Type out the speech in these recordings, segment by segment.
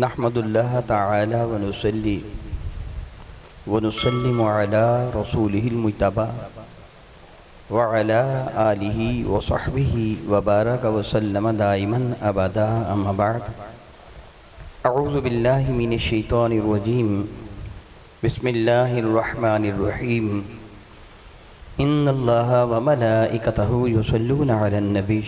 نحمد اللہ تعالی ونصلی ونسلم علی رسولہ المجتبی وعلی آلہ وصحبہ وبارک وسلم دائما ابدا اما بعد اعوذ باللہ من الشیطان الرجیم بسم اللہ الرحمن الرحیم ان اللہ وملائکتہ یصلون علی النبی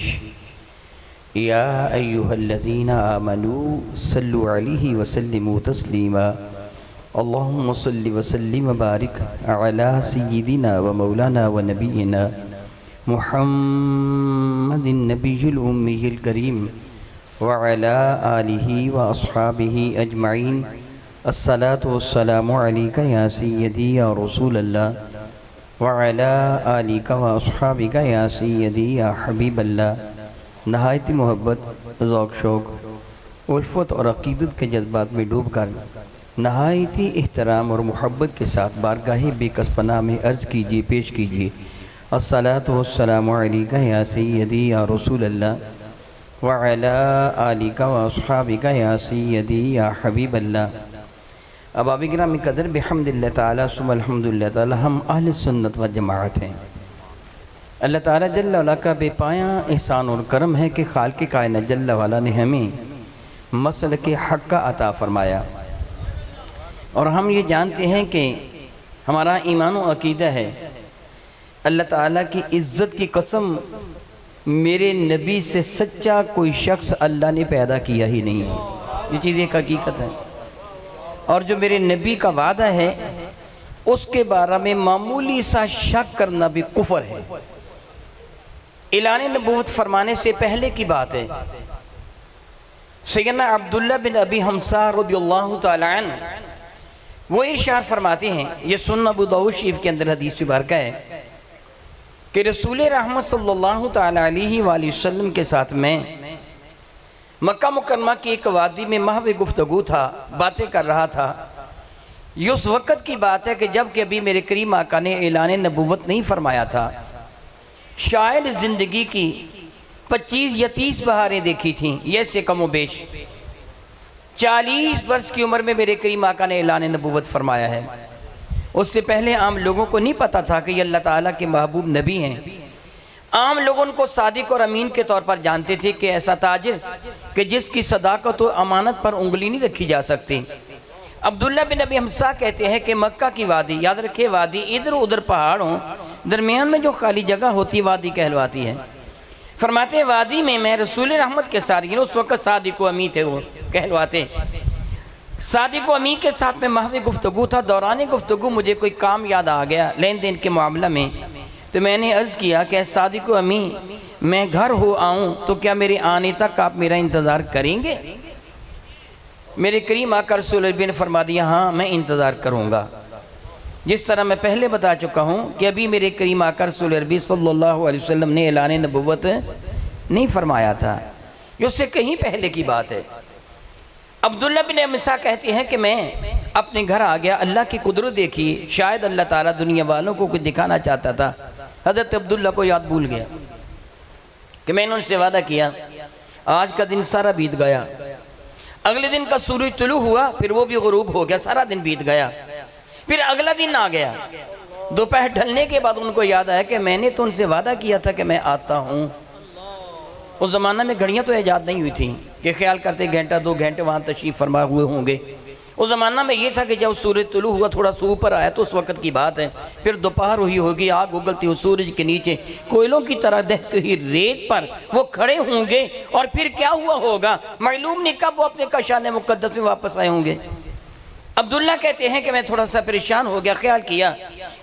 یا ایہا الذین آمنوا صلوا علیہ وسلموا تسلیما اللہم صل وسلم وبارک علی سیدنا ومولانا ونبینا محمد النبی الامی الکریم وعلی آلہ واصحابہ اجمعین الصلاة والسلام علیکہ یا سیدی یا رسول اللہ وعلی آلہ واصحابہ یا سیدی یا حبیب اللہ۔ نہایت محبت، ذوق شوق، الفت اور عقیدت کے جذبات میں ڈوب کر نہایت احترام اور محبت کے ساتھ بارگاہ بے کس پناہ میں عرض کیجیے، پیش کیجیے، الصلاۃ والسلام علیکہ یا سیدی یا رسول اللہ وعلی آلہ واصحابہ یا سیدی یا حبیب اللہ۔ احباب کرام قدر بحمد اللہ تعالیٰ ثم الحمدللہ تعالیٰ ہم اہل سنت و جماعت ہیں۔ اللہ تعالیٰ جل وعلا کا بے پایاں احسان اور کرم ہے کہ خالق کائنات جل وعلا نے ہمیں مسلک حق کا عطا فرمایا، اور ہم یہ جانتے ہیں کہ ہمارا ایمان و عقیدہ ہے اللہ تعالیٰ کی عزت کی قسم میرے نبی سے سچا کوئی شخص اللہ نے پیدا کیا ہی نہیں ہے، یہ چیز ایک حقیقت ہے۔ اور جو میرے نبی کا وعدہ ہے اس کے بارے میں معمولی سا شک کرنا بھی کفر ہے۔ اعلان نبوت فرمانے سے پہلے کی بات ہے، سیدنا عبداللہ بن ابی حمزہ رضی اللہ تعالیٰ عنہ وہ ارشاد فرماتے ہیں، یہ سنن ابو داؤد شریف کے اندر حدیث مبارکہ ہے کہ رسول رحمت صلی اللہ تعالیٰ علیہ وآلہ وسلم کے ساتھ میں مکہ مکرمہ کی ایک وادی میں محو گفتگو تھا، باتیں کر رہا تھا۔ یہ اس وقت کی بات ہے کہ جب کہ ابھی میرے کریم آقا نے اعلان نبوت نہیں فرمایا تھا، شاید زندگی کی 25 یا 30 بہاریں دیکھی تھیں، یہ سے کم و بیش 40 برس کی عمر میں میرے کریم آقا نے اعلان نبوت فرمایا ہے۔ اس سے پہلے عام لوگوں کو نہیں پتا تھا کہ یہ اللہ تعالیٰ کے محبوب نبی ہیں۔ عام لوگوں کو صادق اور امین کے طور پر جانتے تھے کہ ایسا تاجر کہ جس کی صداقت و امانت پر انگلی نہیں رکھی جا سکتی۔ عبداللہ بن ابی حمزہ کہتے ہیں کہ مکہ کی وادی، یاد رکھے وادی ادھر ادھر پہاڑوں درمیان میں جو خالی جگہ ہوتی وادی کہلواتی ہے۔ فرماتے ہیں وادی میں میں رسول رحمت کے ساتھ، اس وقت صادق و امین تھے، وہ کہلواتے صادق و امین کے ساتھ میں محو گفتگو تھا۔ دوران گفتگو مجھے کوئی کام یاد آ گیا لین دین کے معاملہ میں، تو میں نے عرض کیا کہ صادق و امین میں گھر ہو آؤں تو کیا میرے آنے تک آپ میرا انتظار کریں گے؟ میرے کریم آقا رسول اللہ نے فرما دیا، ہاں میں انتظار کروں گا۔ جس طرح میں پہلے بتا چکا ہوں کہ ابھی میرے کریم آقا رسول اللہ صلی اللہ علیہ وسلم نے اعلان نبوت نہیں فرمایا تھا، یہ اس سے کہیں پہلے کی بات ہے۔ عبداللہ بن حمزہ کہتے ہیں کہ میں اپنے گھر آ گیا، اللہ کی قدرت دیکھی، شاید اللہ تعالیٰ دنیا والوں کو کچھ دکھانا چاہتا تھا۔ حضرت عبداللہ کو یاد بھول گیا کہ میں نے ان سے وعدہ کیا، آج کا دن سارا بیت گیا، اگلے دن کا سورج طلوع ہوا، پھر وہ بھی غروب ہو گیا، سارا دن بیت گیا، پھر اگلا دن آ گیا۔ دوپہر ڈھلنے کے بعد ان کو یاد آیا کہ میں نے تو ان سے وعدہ کیا تھا کہ میں آتا ہوں۔ اس زمانہ میں گھڑیاں تو ایجاد نہیں ہوئی تھیں کہ خیال کرتے گھنٹہ 2 گھنٹے وہاں تشریف فرما ہوئے ہوں گے۔ اس زمانہ میں یہ تھا کہ جب سورج طلوع ہوا تھوڑا سو اوپر آیا تو اس وقت کی بات ہے، پھر دوپہر ہوئی ہوگی، آگ اگلتی ہو سورج کے نیچے کوئلوں کی طرح دہتی ہوئی ریت پر وہ کھڑے ہوں گے، اور پھر کیا ہوا ہوگا معلوم نہیں، کب وہ اپنے کاشان مقدس میں واپس آئے ہوں گے۔ عبداللہ کہتے ہیں کہ میں تھوڑا سا پریشان ہو گیا، خیال کیا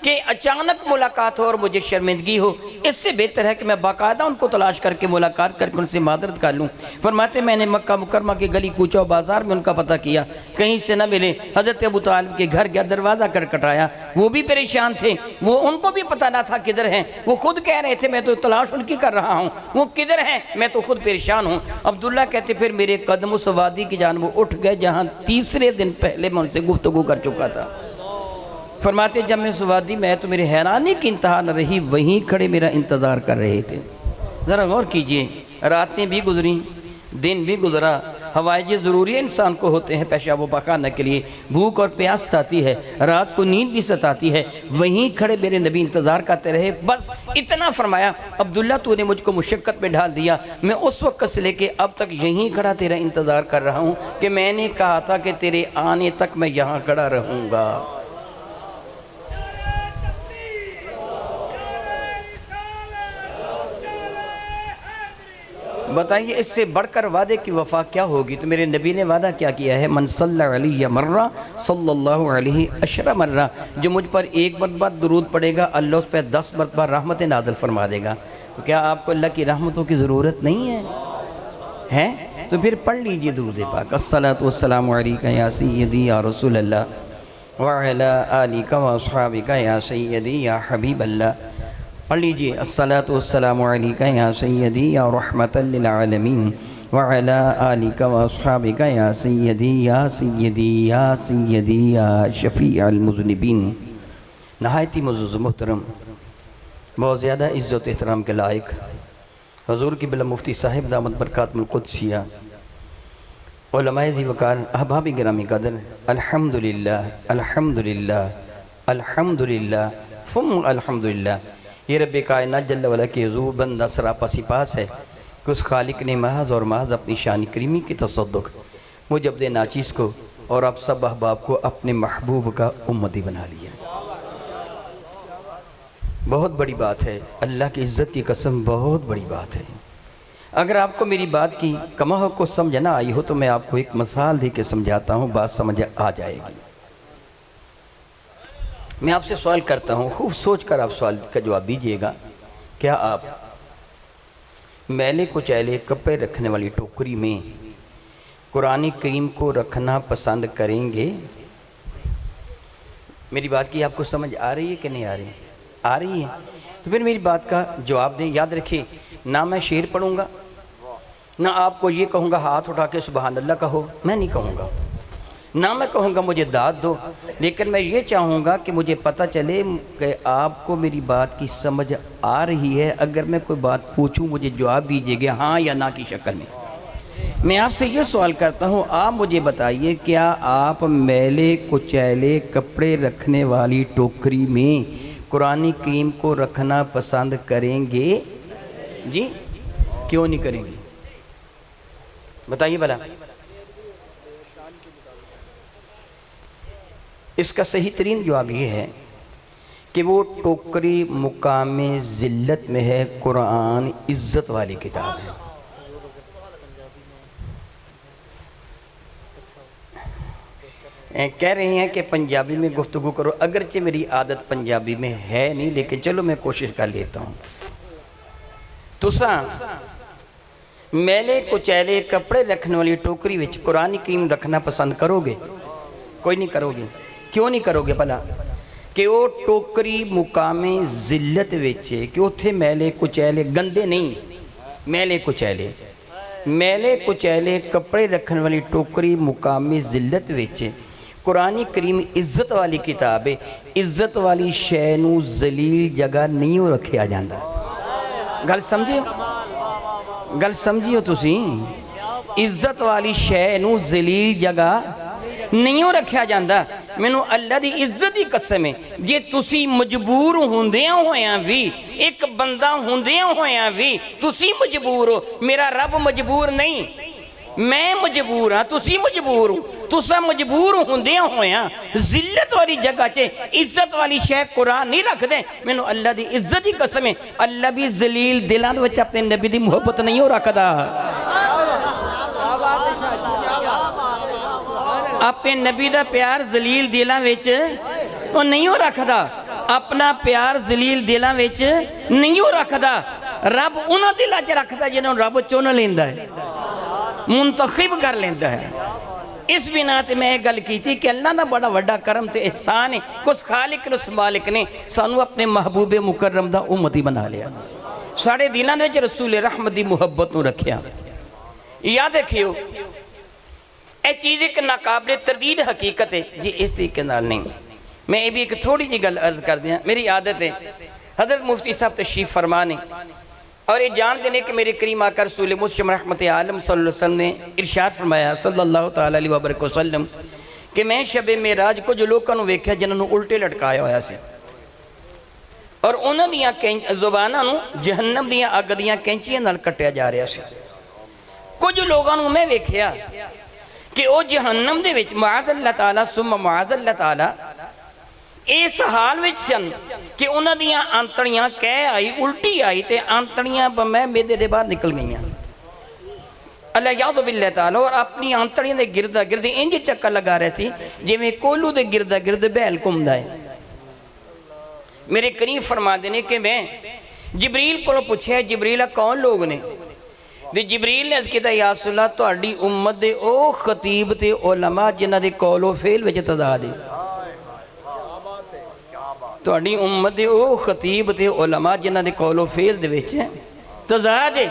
کہ اچانک ملاقات ہو اور مجھے شرمندگی ہو، اس سے بہتر ہے کہ میں باقاعدہ ان کو تلاش کر کے ملاقات کر کے ان سے معذرت کر لوں۔ فرماتے میں نے مکہ مکرمہ کے گلی کوچہ و بازار میں ان کا پتہ کیا، کہیں سے نہ ملے۔ حضرت ابو طالب کے گھر گیا، دروازہ کھٹکھٹایا، وہ بھی پریشان تھے، وہ ان کو بھی پتہ نہ تھا کدھر ہیں، وہ خود کہہ رہے تھے میں تو تلاش ان کی کر رہا ہوں، وہ کدھر ہیں، میں تو خود پریشان ہوں۔ عبداللہ کہتے پھر میرے قدم اس وادی کی جانب اٹھ گئے جہاں تیسرے دن پہلے میں ان سے گفتگو کر چکا تھا۔ فرماتے جب میں اس وادی میں تو میرے حیرانی کی انتہا نہ رہی، وہیں کھڑے میرا انتظار کر رہے تھے۔ ذرا غور کیجئے، راتیں بھی گزری، دن بھی گزرا، حوائج ضروری انسان کو ہوتے ہیں پیشاب و پاخانہ کے لیے، بھوک اور پیاس ستاتی ہے، رات کو نیند بھی ستاتی ہے، وہیں کھڑے میرے نبی انتظار کرتے رہے۔ بس اتنا فرمایا، عبداللہ تو نے مجھ کو مشقت میں ڈال دیا، میں اس وقت سے لے کے اب تک یہیں کھڑا تیرا انتظار کر رہا ہوں کہ میں نے کہا تھا کہ تیرے آنے تک میں یہاں کھڑا رہوں گا۔ بتائیے اس سے بڑھ کر وعدے کی وفا کیا ہوگی؟ تو میرے نبی نے وعدہ کیا کیا ہے؟ من صلی علیہ مرہ صلی اللہ علیہ عشر مرہ، جو مجھ پر ایک مرتبہ درود پڑے گا اللہ اس پہ 10 مرتبہ رحمت نازل فرما دے گا۔ تو کیا آپ کو اللہ کی رحمتوں کی ضرورت نہیں ہے؟ تو پھر پڑھ لیجئے درود پاک، الصلاۃ والسلام علیکہ یا سیدی یا رسول اللہ وعلی آلک و اصحابک یا سیدی یا حبیب اللہ۔ پڑھ لیجئے الصلاۃ والسلام علیکہ یا سیدی یا رحمت للعالمین وعلی آلک و اصحابک یا سیدی یا سیدی یا سیدی یا شفیع المذنبین۔ نہایت ہی معزز محترم، بہت زیادہ عزت و احترام کے لائق حضور کی بلا مفتی صاحب دامت برکاتم القدسیہ، علماء ذی وقار، احباب گرامی قدر، الحمدللہ الحمدللہ الحمدللہ ثم الحمدللہ۔ یہ رب کائنات جل وعلا کے حضور بندہ سراپا سپاس ہے کہ اس خالق نے محض اور محض اپنی شان کریمی کی تصدق مجھ عبد ناچیز کو اور آپ سب احباب کو اپنے محبوب کا امتی بنا لیا۔ بہت بڑی بات ہے، اللہ کی عزت کی قسم بہت بڑی بات ہے۔ اگر آپ کو میری بات کی کماح کو سمجھ نہ آئی ہو تو میں آپ کو ایک مثال دے کے سمجھاتا ہوں، بات سمجھ آ جائے گی۔ میں آپ سے سوال کرتا ہوں، خوب سوچ کر آپ سوال کا جواب دیجئے گا، کیا آپ میلے کچیلے کپڑے رکھنے والی ٹوکری میں قرآن کریم کو رکھنا پسند کریں گے؟ میری بات کی آپ کو سمجھ آ رہی ہے کہ نہیں آ رہی ہے؟ آ رہی ہے تو پھر میری بات کا جواب دیں۔ یاد رکھیں، نہ میں شعر پڑھوں گا، نہ آپ کو یہ کہوں گا ہاتھ اٹھا کے سبحان اللہ کہو، میں نہیں کہوں گا، نہ میں کہوں گا مجھے داد دو، لیکن میں یہ چاہوں گا کہ مجھے پتہ چلے کہ آپ کو میری بات کی سمجھ آ رہی ہے۔ اگر میں کوئی بات پوچھوں مجھے جواب دیجئے گا ہاں یا نہ کی شکل میں۔ میں آپ سے یہ سوال کرتا ہوں، آپ مجھے بتائیے، کیا آپ میلے کچیلے کپڑے رکھنے والی ٹوکری میں قرآن کریم کو رکھنا پسند کریں گے؟ جی کیوں نہیں کریں گے؟ بتائیے بھلا۔ اس کا صحیح ترین جواب یہ ہے کہ وہ ٹوکری مقام ذلت میں ہے، قرآن عزت والی کتاب ہے۔ کہہ رہے ہیں کہ پنجابی میں گفتگو کرو، اگرچہ میری عادت پنجابی میں ہے نہیں، لیکن چلو میں کوشش کر لیتا ہوں۔ تساں میلے کچیلے کپڑے رکھنے والی ٹوکری وچ قرآن کریم رکھنا پسند کرو گے؟ کوئی نہیں کرو گے؟ کیوں نہیں کرو گے بھلا؟ کہ وہ ٹوکری مقام ذلت وچ ہے، کہ اتھے میلے کچیلے گندے نہیں، میلے کچیلے کپڑے رکھنے والی ٹوکری مقام ذلت وچ ہے۔ قرآن کریم عزت والی کتاب ہے، عزت والی شے نو ذلیل جگہ نہیں رکھیا جاندہ۔ گل سمجھیو تسی، عزت والی شے نو ذلیل جگہ نہیں رکھیا جاندہ۔ میں نو اللہ دی عزت دی قسم ہے، جے تسی مجبور ہوندیاں ہویاں بھی، ایک بندہ ہوندیاں ہویاں بھی تسی مجبور ہو، میرا رب مجبور نہیں، میں مجبور ہاں، تسی مجبور ہو، تسا مجبور ہوندیاں ہویاں ذلت والی جگہ چے عزت والی شے قرآن نہیں رکھ دیں۔ میں نو اللہ دی عزت دی قسم ہے، اللہ بھی ذلیل دلان وچ اپنے نبی دی محبت نہیں ہو رکھ دا، اپنے نبی دا پیار ذلیل دلاں وچ وہ نہیں ہو رکھ دا، اپنا پیار ذلیل دلاں وچ نہیں ہو رکھ دا۔ رب انہاں دلاں چ رکھ دا جنہوں رب چن لیندا ہے، منتخب کر لیندا ہے۔ اس بنا تے میں گل کی تھی کہ اللہ دا بڑا وڈا کرم تے احسان ہے، کس خالق اس مالک نے سانو اپنے محبوب مکرم دا امتی بنا لیا، ساڑے دلاں وچ رسول رحمت دی محبت نو رکھیا۔ یاد رکھیو، اے چیز ایک ناقابل تردید حقیقت ہے جی، اس طریقے نال نہیں۔ میں یہ بھی ایک تھوڑی جی گل عرض کر دیا، میری عادت ہے، حضرت مفتی صاحب تشریف فرمانے اور یہ جانتے ہیں کہ میرے کریم آقا رسول مسلم رحمت عالم صلی اللہ علیہ وسلم نے ارشاد فرمایا صلی اللہ تعالیٰ علیہ وسلم کہ میں شب معراج کو جو لوگوں ویکھیا جنہوں نے الٹے لٹکایا ہوا سی اور انہوں دیاں زبانوں جہنم دیاں اگ دیاں کینچیاں نال کٹیا جا رہا سی. کچھ لوگوں میں ویکھیا کہ وہ جہنم دے وچ معاذ اللہ تعالیٰ ثم معاذ اللہ تعالیٰ اس حال وچ سن کہ انہاں دیاں آنتڑیاں کہہ آئی الٹی آئی تے آنتڑیاں بمیں میدے دے باہر نکل گئیاں اللہ یعوذ باللہ تعالیٰ اور اپنی آنتڑیاں دے گردہ گردے انج چکر لگا رہے سی جی میں کولو دے گردہ گردے بیل کمدہ ہے. میرے قریب فرما دینے کہ میں جبریل کو پوچھے جبریل کون لوگ نے دے جبریل نے کہتا یا رسول اللہ تو اڈی امت دے او خطیب تے علماء جنہ دے قول و فعل وچ تضاد ہے. تو اڈی امت دے او خطیب تے علماء جنہ دے قول و فعل دے وچ تضاد ہے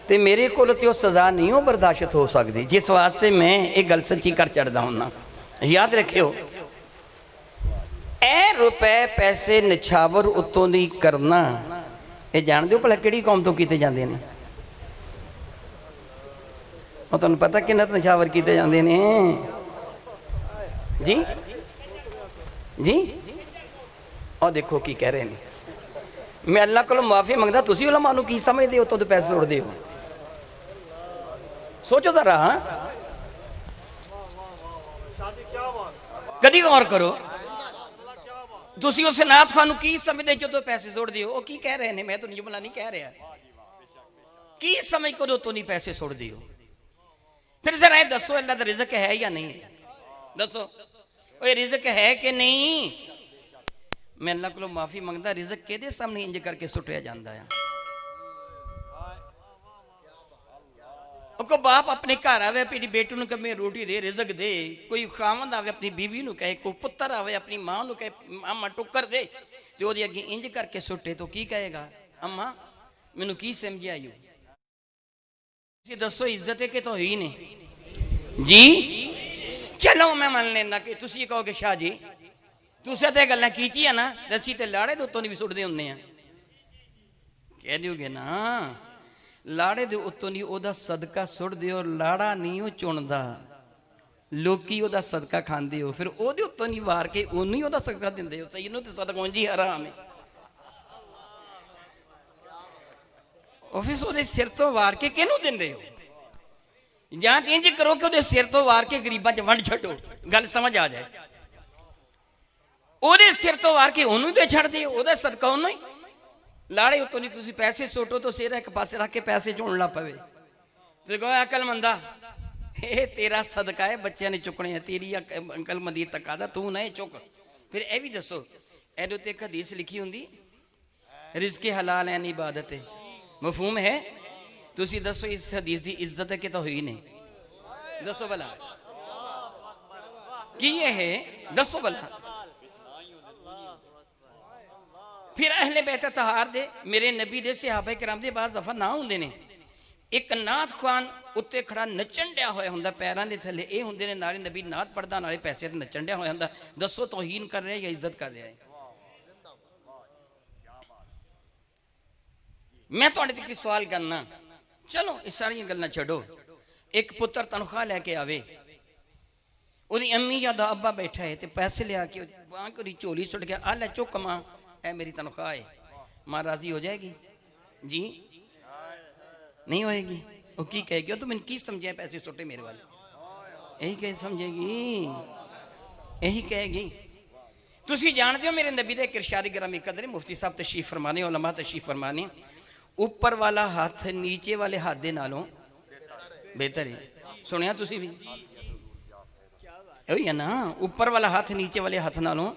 تے میرے کول تے او سزا نہیں ہو برداشت ہو سکتی جس واسطے میں ایک گل سچی کر چڑھدا ہوں. یاد رکھیو اے روپے پیسے نچھاور اتوں دی کرنا یہ جان دیو پہلے کیڑی قوم تو کیتے جاندے نے اور تمہیں پتہ کنت نچھاور کیتے جاندے نے جی جی اور دیکھو کی کہہ رہے ہیں میں اللہ کو معافی منگدا تسی علماء نو کی سمجھ دے اتوں تو پیسے اڑ دے ہو سوچو ذرا کدی غور کرو تسی اسے نات خوانو کی سمجھ دے جو تو پیسے سوڑ دیو وہ کی کہہ رہے ہیں میں تو جملہ نہیں کہہ رہا کی سمجھ کو تو نہیں پیسے سوڑ دیو پھر ذرا ہے دسو اللہ دا رزق ہے یا نہیں ہے دسو وہ رزق ہے کہ نہیں میں اللہ کو معافی منگدا رزق کے دے سامنے انج کر کے سٹیا جاندہ ہے کو باپ اپنے گھر آوے اپنی بیٹی نو کہے روٹی دے رزق دے کوئی خاوند آوے اپنی بیوی نو کہے کوئی پتر آوے اپنی ماں نو کہے اماں ٹکر دے جو دی اگے انج کر کے سٹے تو کی کہے گا اماں مینوں کی سمجھ آئیو تسی دسو عزت ہے کہ توہین ہے جی چلو میں مان لینا کہ تسی کہو کہ شاہ جی تسی تے گلاں کیتی ہے نا دسی تے لاڑے دے اتوں نہیں بھی سٹ دے ہوندے ہیں کہہ دیو گے نا لاڑے دے اتوں نہیں او دا صدقہ سٹ دے اور لاڑا نہیں او چوندا لوکی او دا صدقہ کھان دے ہو پھر او دے اتوں نہیں وار کے او نہیں او دا صدقہ دن دے ہو سیدنو تے صدقہ انجی حرام ہے اور پھر او دے سر تو وار کے کینو دن دے ہو جہاں انج کرو کہ او دے سر تو وار کے غریباں چ ونڈ چھڈو گل سمجھ آ جائے او دے سر تو وار کے اونوں تے چھڑ دے او دا صدقہ اونوں ہی لاڑے اتوں نہیں تسی پیسے سوٹو تو سیرہ ایک پاسے رکھ کے پیسے چون لا پوے تو کہو عقل مندہ اے تیرا صدقہ ہے بچے نے چکنے ہیں تیری عقل مندی تقاضا تو نہ چک پھر اے بھی دسو اے دے ایک حدیث لکھی ہوندی رزق حلال ہے عبادت ہے مفہوم ہے تسی دسو اس حدیث دی عزت ہے کہ توہین ہے دسو بلا کی یہ ہے دسو بلا پھر اہل بیت طہار دے میرے نبی دے صحابہ کرام دے بعض دفعہ نہ ہوندے نے ایک نعت خوان اتے کھڑا نچن ڈیا ہویا ہوندا پیران دے تھلے اے ہوندے نے نارے نبی نعت پڑھدا نارے پیسے تے نچن ڈیا ہویا ہوندا دسو توہین کر رہے ہیں یا عزت کر رہے ہیں میں تواڈے تے سوال کرنا چلو اس ساری گلاں چھڈو ایک پتر تنخواہ لے کے آوے اودی امی یا دا ابا بیٹھا ہے تے پیسے لے آ کے وہاں کوئی چولی سٹ کے آ لے چک ماں اے میری تنخواہ ہے ماں راضی ہو جائے گی جی نہیں ہوئے گی وہ کی کہے گی تو میں نے کی سمجھے پیسے سٹے میرے والے یہی کہے سمجھے گی یہی کہے گی تسی جان دیو میرے نبی دے ارشاد گرامی قدر مفتی صاحب تشریف فرمانے علماء تشریف فرمانے اوپر والا ہاتھ نیچے والے ہاتھ دے نالوں بہتر ہے سنیا تسی بھی ہے نا اوپر والا ہاتھ نیچے والے ہاتھ نالوں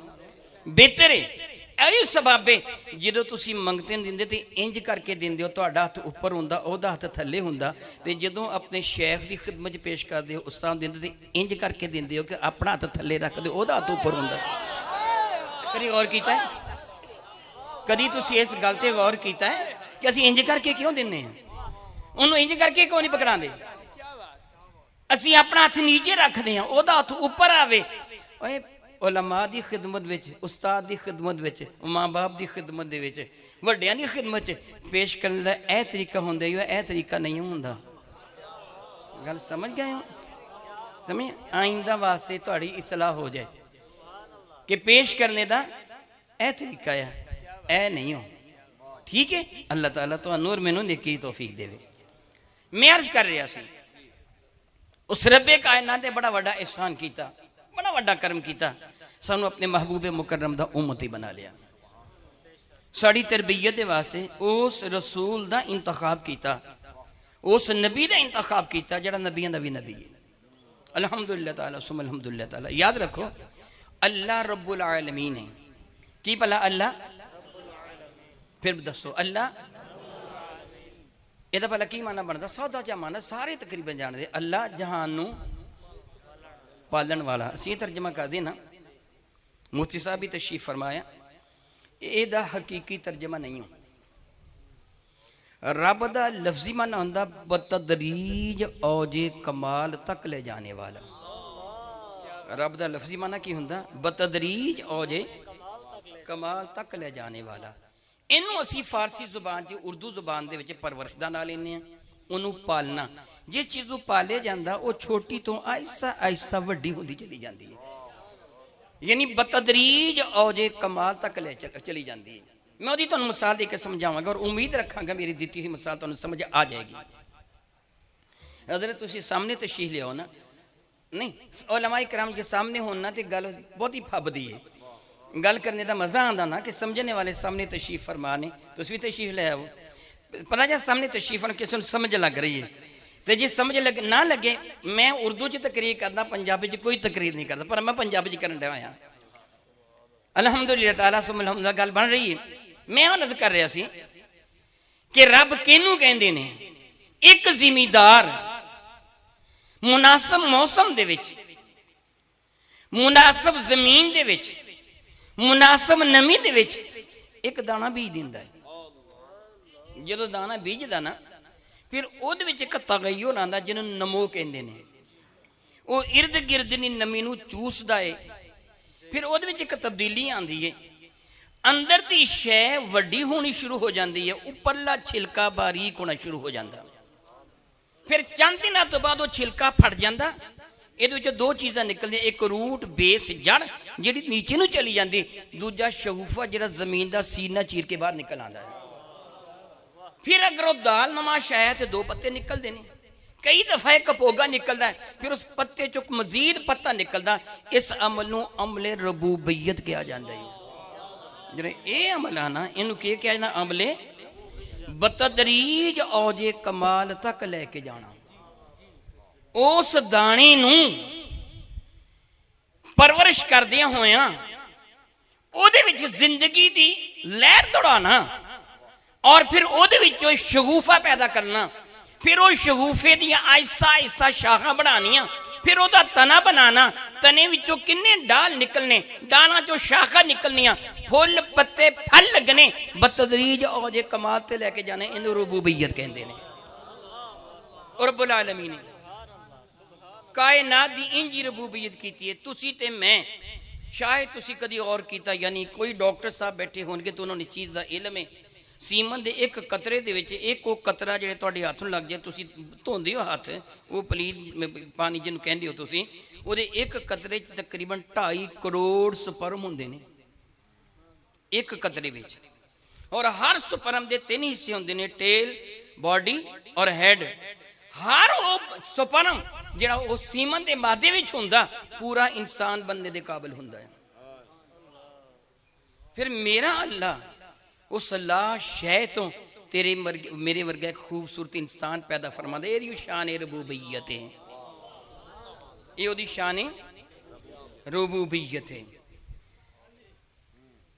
بہتر ہے ایو سبب ہے جدو تسی منگتے دیندے تے انج کر کے دیندے ہو تہاڈا ہاتھ اوپر ہوندا او دا ہاتھ تھلے ہوندا تے جدوں اپنے شیخ دی خدمت پیش کر دے ہو استاد دیندے تے انج کر کے دیندے ہو کہ اپنا ہاتھ تھلے رکھ دے او دا ہاتھ اوپر ہوندا کدی غور کیتا ہے کدی تسی اس گل تے غور کیتا ہے کہ اسی انج کر کے کیوں دینے ہیں انہوں انج کر کے کیوں نہیں پکڑا دے اسی اپنا ہاتھ نیچے رکھ دے ہیں او دا ہاتھ اوپر آوے علماء دی خدمت وچ، استاد دی خدمت وچ، ماں باپ دی خدمت دے وچ، وڈیاں دی خدمت وچ پیش کرنے دا اے طریقہ ہوندا ہے، اے طریقہ نہیں ہوندا. گل سمجھ گئے ہو؟ سمجھ آئندہ واسطے تہاڈی اصلاح ہو جائے کہ پیش کرنے دا اے طریقہ ہے، اے نہیں ہو. ٹھیک ہے، اللہ تعالیٰ تو نور میں نیکی توفیق دے. میں عرض کر رہا سی اس رب کائنات نے بڑا وڈا احسان کیتا، بڑا وڈا کرم کیتا، سانو اپنے محبوب مکرم دا امتی بنا لیا. ساڑی تربیت دے واسطے اس رسول دا انتخاب کیتا، اس نبی دا انتخاب کیتا جڑا نبیان دا بھی نبی ہے. الحمدللہ تعالیٰ ثم الحمدللہ تعالیٰ. یاد رکھو اللہ رب العالمین ہے. کی بھلا اللہ؟ پھر دسو اللہ یہ بھلا کی معنی بنتا؟ سودا جا معنی سارے تقریباً جان دے. اللہ جہان نو پالن والا. اسی ترجمہ کر دینا، مفتی صاحب بھی تشریف فرمایا، یہ دا حقیقی ترجمہ نہیں ہو. رب دا لفظی معنی ہوندا بتدریج اوج کمال تک لے جانے والا. رب دا لفظی معنی کی ہوندا؟ بتدریج اوج کمال تک لے جانے والا. انہوں اسی فارسی زبان جی اردو زبان دے وچ پرورشدہ نہ لینے ہیں. انہوں پالنا، جس چیز کو پالے جاندہ وہ چھوٹی تو آہستہ آہستہ وڈی ہوندی چلی جاندی ہے، یعنی بتدریج اوج کمال تک لے چلی جاندی ہے. میں وہ دی تو مثال دے کے سمجھاؤں گا اور امید رکھاں گا میری دیتی ہوئی مثال تو سمجھ آ جائے گی. حضرت تسی سامنے تشریح لے ہو نا، نہیں علماء کرام کے سامنے ہونا تے گل بہت ہی پھب دی ہے. گل کرنے دا مزہ آندا نا کہ سمجھنے والے سامنے تشریف فرمانے. تو اس بھی تشریف لے آؤ، پتہ جا سامنے تشریف فرما کسی نے سمجھ لگ رہی ہے. تو جی سمجھ نہ لگے، میں اردو چ تقریر کرنا، پنجابی چ کوئی تقریر نہیں کرتا، پر میں پنجابی چ کرن رہا ہاں. الحمدللہ تعالیٰ ثم الحمدللہ. گل بن رہی ہے. میں عرض کر رہا سی کہ رب کینوں کہندے نے؟ ایک زمیندار مناسب موسم دے وچ، مناسب زمین دے وچ، مناسب نمی دے وچ ایک دانہ بیج دیندا ہے. جدو دانہ بیج دا نا، پھر او دے وچ ایک تغیر آندا جنوں نمو کہندے نے. او ارد گرد نی نمی نو چوسدا ہے، پھر او دے وچ ایک تبدیلی آندی ہے. اندر دی شے وڈی ہونی شروع ہو جاندی ہے، اوپرلا چھلکا باریک ہونا شروع ہو جاندا. پھر چند دنوں تو بعد وہ چھلکا پھٹ جاندا. یہ دو چیزاں نکل دیا، ایک روٹ بیس جڑ جڑی نیچے نو چلی جاندی، دوجا شگوفہ جڑا زمین دا سینہ چیر کے باہر نکل آندا ہے. پھر اگر وہ دال نما شاید تو دو پتے نکل دینے، کئی دفعہ ایک پوگا نکلدا ہے، پھر اس پتے چک مزید پتہ نکلدا. اس عمل نو عمل ربوبیت کیا جاندا ہے. جڑے اے عمل آنا انہوں کیا جانا؟ عمل بتدریج اوج کمال تک لے کے جانا. اس دانی نو پرورش کر دیا ہویاں او دے وچ زندگی دی لہر دوڑانا، اور پھر او دے وچ شگوفہ پیدا کرنا. پھر وہ شگوفے دیا آہستہ آہستہ شاخاں بنانیاں، پھر وہ تنا بنانا. تنے وچوں کنے ڈال نکلنے، ڈالاں چوں شاخاں نکلنیاں، پھول پتے پھل لگنے، بتدریج اوج کمال تے لے کے جانے. انہوں ربوبیت کہندے نے. رب العالمین کائنات دی انجی ربوبیت کیتی ہے. تسی تے میں شاید تسی کدی اور کیتا، یعنی کوئی ڈاکٹر صاحب بیٹھے ہون گے تو انہوں نے چیز دا علم ہے. سیمن دے ایک قطرے دے وچ ایک وہ قطرہ جڑے تواڈے ہاتھ نوں لگ جائے، تسی دھوندے ہو ہاتھ، وہ پلیت پانی جنوں کہندے ہو تسی، او دے ایک قطرے چ تقریباً 2.5 کروڑ سپرم ہوندے نے ایک قطرے وچ. اور ہر سپرم دے 3 حصے ہوندے نے، ٹیل، باڈی اور ہیڈ. ہر وہ سپرم جڑا وہ سیمن دے مادے وچ ہوندا پورا انسان بننے دے قابل ہوندا ہے. پھر میرا اللہ اس لا شے تو تیرے میرے ورگا ایک خوبصورت انسان پیدا فرما دے. یہ شان ربوبیت ہے، یہ دی شان ربوبیت ہے.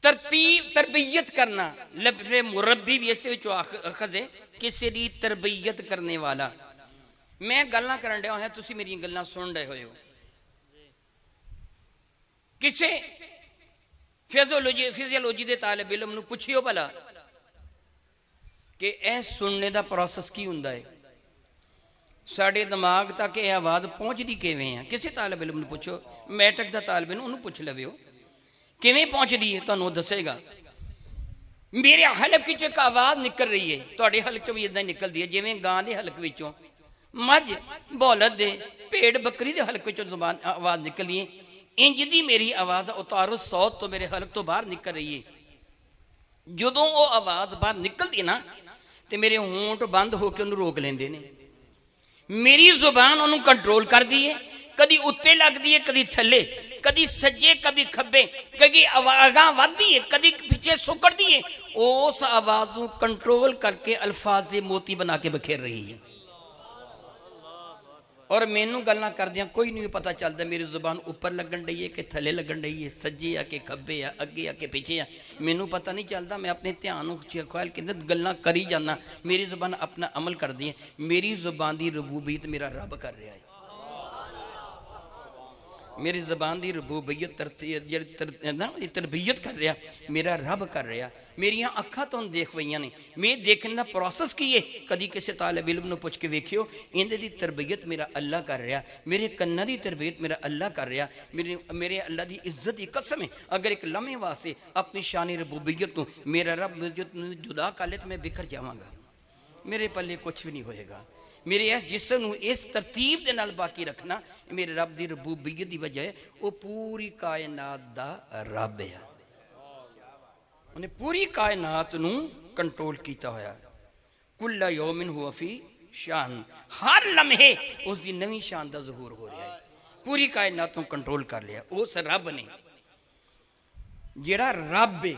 تربیت کرنا، لفظ مربی بھی اسے وچوں اخذ ہے، کسی دی تربیت کرنے والا. میں گلاں کرن ڈیا ہوں، تسی میری گلاں سن رہے ہوئے ہو. کسے فیزیولوجی دے طالب علم نو پوچھیو بھلا کہ اے سننے دا پروسس کی ہوندا ہے. ਸਾਡੇ ਦਿਮਾਗ ਤੱਕ ਇਹ ਆਵਾਜ਼ ਪਹੁੰਚਦੀ ਕਿਵੇਂ ਆ? ਕਿਸੇ ਤਾਲਿਬ ਇਲਮ ਨੂੰ ਪੁੱਛੋ, ਮੈਟ੍ਰਿਕ ਦਾ ਤਾਲਿਬ ਇਲਮ ਉਹਨੂੰ ਪੁੱਛ ਲਵਿਓ ਕਿਵੇਂ ਪਹੁੰਚਦੀ ਹੈ, ਤੁਹਾਨੂੰ ਦੱਸੇਗਾ। ਮੇਰੇ ਹਲਕ ਵਿੱਚ ਇੱਕ ਆਵਾਜ਼ ਨਿਕਲ ਰਹੀ ਹੈ, ਤੁਹਾਡੇ ਹਲਕ 'ਚੋਂ ਵੀ ਇਦਾਂ ਹੀ ਨਿਕਲਦੀ ਹੈ, ਜਿਵੇਂ ਗਾਂ ਦੇ ਹਲਕ ਵਿੱਚੋਂ, ਮੱਝ ਬੌਲਦ ਦੇ, ਭੇਡ ਬੱਕਰੀ ਦੇ ਹਲਕ ਵਿੱਚੋਂ ਜ਼ੁਬਾਨ ਆਵਾਜ਼ ਨਿਕਲਦੀ ਹੈ। ਇੰਜ ਦੀ ਮੇਰੀ ਆਵਾਜ਼ ਉਤਾਰੋ ਸੌਤ ਤੋਂ ਮੇਰੇ ਹਲਕ ਤੋਂ ਬਾਹਰ ਨਿਕਲ ਰਹੀ ਹੈ। ਜਦੋਂ ਉਹ ਆਵਾਜ਼ ਬਾਹਰ ਨਿਕਲਦੀ ਨਾ ਤੇ ਮੇਰੇ ਹੋਂਠ ਬੰਦ ਹੋ ਕੇ ਉਹਨੂੰ ਰੋਕ ਲੈਂਦੇ ਨੇ। ਮੇਰੀ ਜ਼ੁਬਾਨ ਉਹਨੂੰ ਕੰਟਰੋਲ ਕਰਦੀ ਹੈ, ਕਦੀ ਉੱਤੇ ਲੱਗਦੀ ਹੈ, ਕਦੀ ਥੱਲੇ, ਕਦੀ ਸੱਜੇ ਕਦੀ ਖੱਬੇ, ਕਦੀ ਆਵਾਜ਼ਾਂ ਵੱਧਦੀ ਹੈ, ਕਦੀ ਪਿੱਛੇ ਸੁੱਕੜਦੀ ਹੈ। ਉਸ ਆਵਾਜ਼ ਨੂੰ ਕੰਟਰੋਲ ਕਰਕੇ ਅਲਫਾਜ਼ ਦੇ ਮੋਤੀ ਬਣਾ ਕੇ ਬਖੇਰ ਰਹੀ ਹੈ। ਔਰ ਮੈਨੂੰ ਗੱਲਾਂ ਕਰਦਿਆਂ ਕੋਈ ਨਹੀਂ ਪਤਾ ਚੱਲਦਾ ਮੇਰੀ ਜ਼ੁਬਾਨ ਉੱਪਰ ਲੱਗਣ ਡਈ ਹੈ ਕਿ ਥੱਲੇ ਲੱਗਣ ਡਈ ਹੈ, ਸੱਜੇ ਆ ਕਿ ਖੱਬੇ ਆ, ਅੱਗੇ ਆ ਕਿ ਪਿੱਛੇ ਆ, ਮੈਨੂੰ ਪਤਾ ਨਹੀਂ ਚੱਲਦਾ। ਮੈਂ ਆਪਣੇ ਧਿਆਨ ਨੂੰ ਖਿਆਲ ਕਿੰਨੇ ਗੱਲਾਂ ਕਰੀ ਜਾਂਦਾ, ਮੇਰੀ ਜ਼ੁਬਾਨ ਆਪਣਾ ਅਮਲ ਕਰਦੀ ਹੈ। ਮੇਰੀ ਜ਼ੁਬਾਨ ਦੀ ਰਬੂਬੀਅਤ ਮੇਰਾ ਰੱਬ ਕਰ ਰਿਹਾ ਹੈ। ਮੇਰੀ ਜ਼ਬਾਨ ਦੀ ਰਬੂਬੀਅਤ ਤਰਬੀਅਤ ਕਰ ਰਿਹਾ ਮੇਰਾ ਰੱਬ ਕਰ ਰਿਹਾ। ਮੇਰੀਆਂ ਅੱਖਾਂ ਤੁਹਾਨੂੰ ਦੇਖ ਪਈਆਂ ਨੇ, ਮੈਂ ਦੇਖਣ ਦਾ ਪ੍ਰੋਸੈਸ ਕੀ ਹੈ? ਕਦੀ ਕਿਸੇ ਤਾਲਿਬ ਇਲਮ ਨੂੰ ਪੁੱਛ ਕੇ ਵੇਖਿਓ, ਇਹਦੇ ਦੀ ਤਰਬੀਅਤ ਮੇਰਾ ਅੱਲਾ ਕਰ ਰਿਹਾ। ਮੇਰੇ ਕੰਨਾਂ ਦੀ ਤਰਬੀਅਤ ਮੇਰਾ ਅੱਲਾ ਕਰ ਰਿਹਾ। ਮੇਰੇ ਅੱਲਾ ਦੀ ਇੱਜ਼ਤ ਦੀ ਕਸਮ ਹੈ, ਅਗਰ ਇੱਕ ਲਮਹੇ ਵਾਸਤੇ ਆਪਣੀ ਸ਼ਾਨ ਰਬੂਬੀਅਤ ਨੂੰ ਮੇਰਾ ਰੱਬ ਜੁਦਾ ਕਰ ਲੇ ਤਾਂ ਮੈਂ ਬਿਖਰ ਜਾਵਾਂਗਾ, ਮੇਰੇ ਪੱਲੇ ਕੁਛ ਵੀ ਨਹੀਂ ਹੋਏਗਾ। ਮੇਰੇ ਇਸ ਜਿਸਮ ਨੂੰ ਇਸ ਤਰਤੀਬ ਦੇ ਨਾਲ ਬਾਕੀ ਰੱਖਣਾ ਮੇਰੇ ਰੱਬ ਦੀ ਰਬੂਬੀਅਤ ਦੀ ਵਜ੍ਹਾ ਹੈ। ਉਹ ਪੂਰੀ ਕਾਇਨਾਤ ਦਾ ਰੱਬ ਹੈ, ਉਹਨੇ ਪੂਰੀ ਕਾਇਨਾਤ ਨੂੰ ਕੰਟਰੋਲ ਕੀਤਾ ਹੋਇਆ। ਕੁੱਲਾ ਯੌਮਿਨ ਹੁਵਾ ਫੀ ਸ਼ਾਨ, ਹਰ ਲਮਹੇ ਉਸ ਦੀ ਨਵੀਂ ਸ਼ਾਨ ਦਾ ਜ਼ਹੂਰ ਹੋ ਰਿਹਾ ਹੈ। ਪੂਰੀ ਕਾਇਨਾਤ ਨੂੰ ਕੰਟਰੋਲ ਕਰ ਲਿਆ ਉਸ ਰੱਬ ਨੇ। ਜਿਹੜਾ ਰੱਬ ਹੈ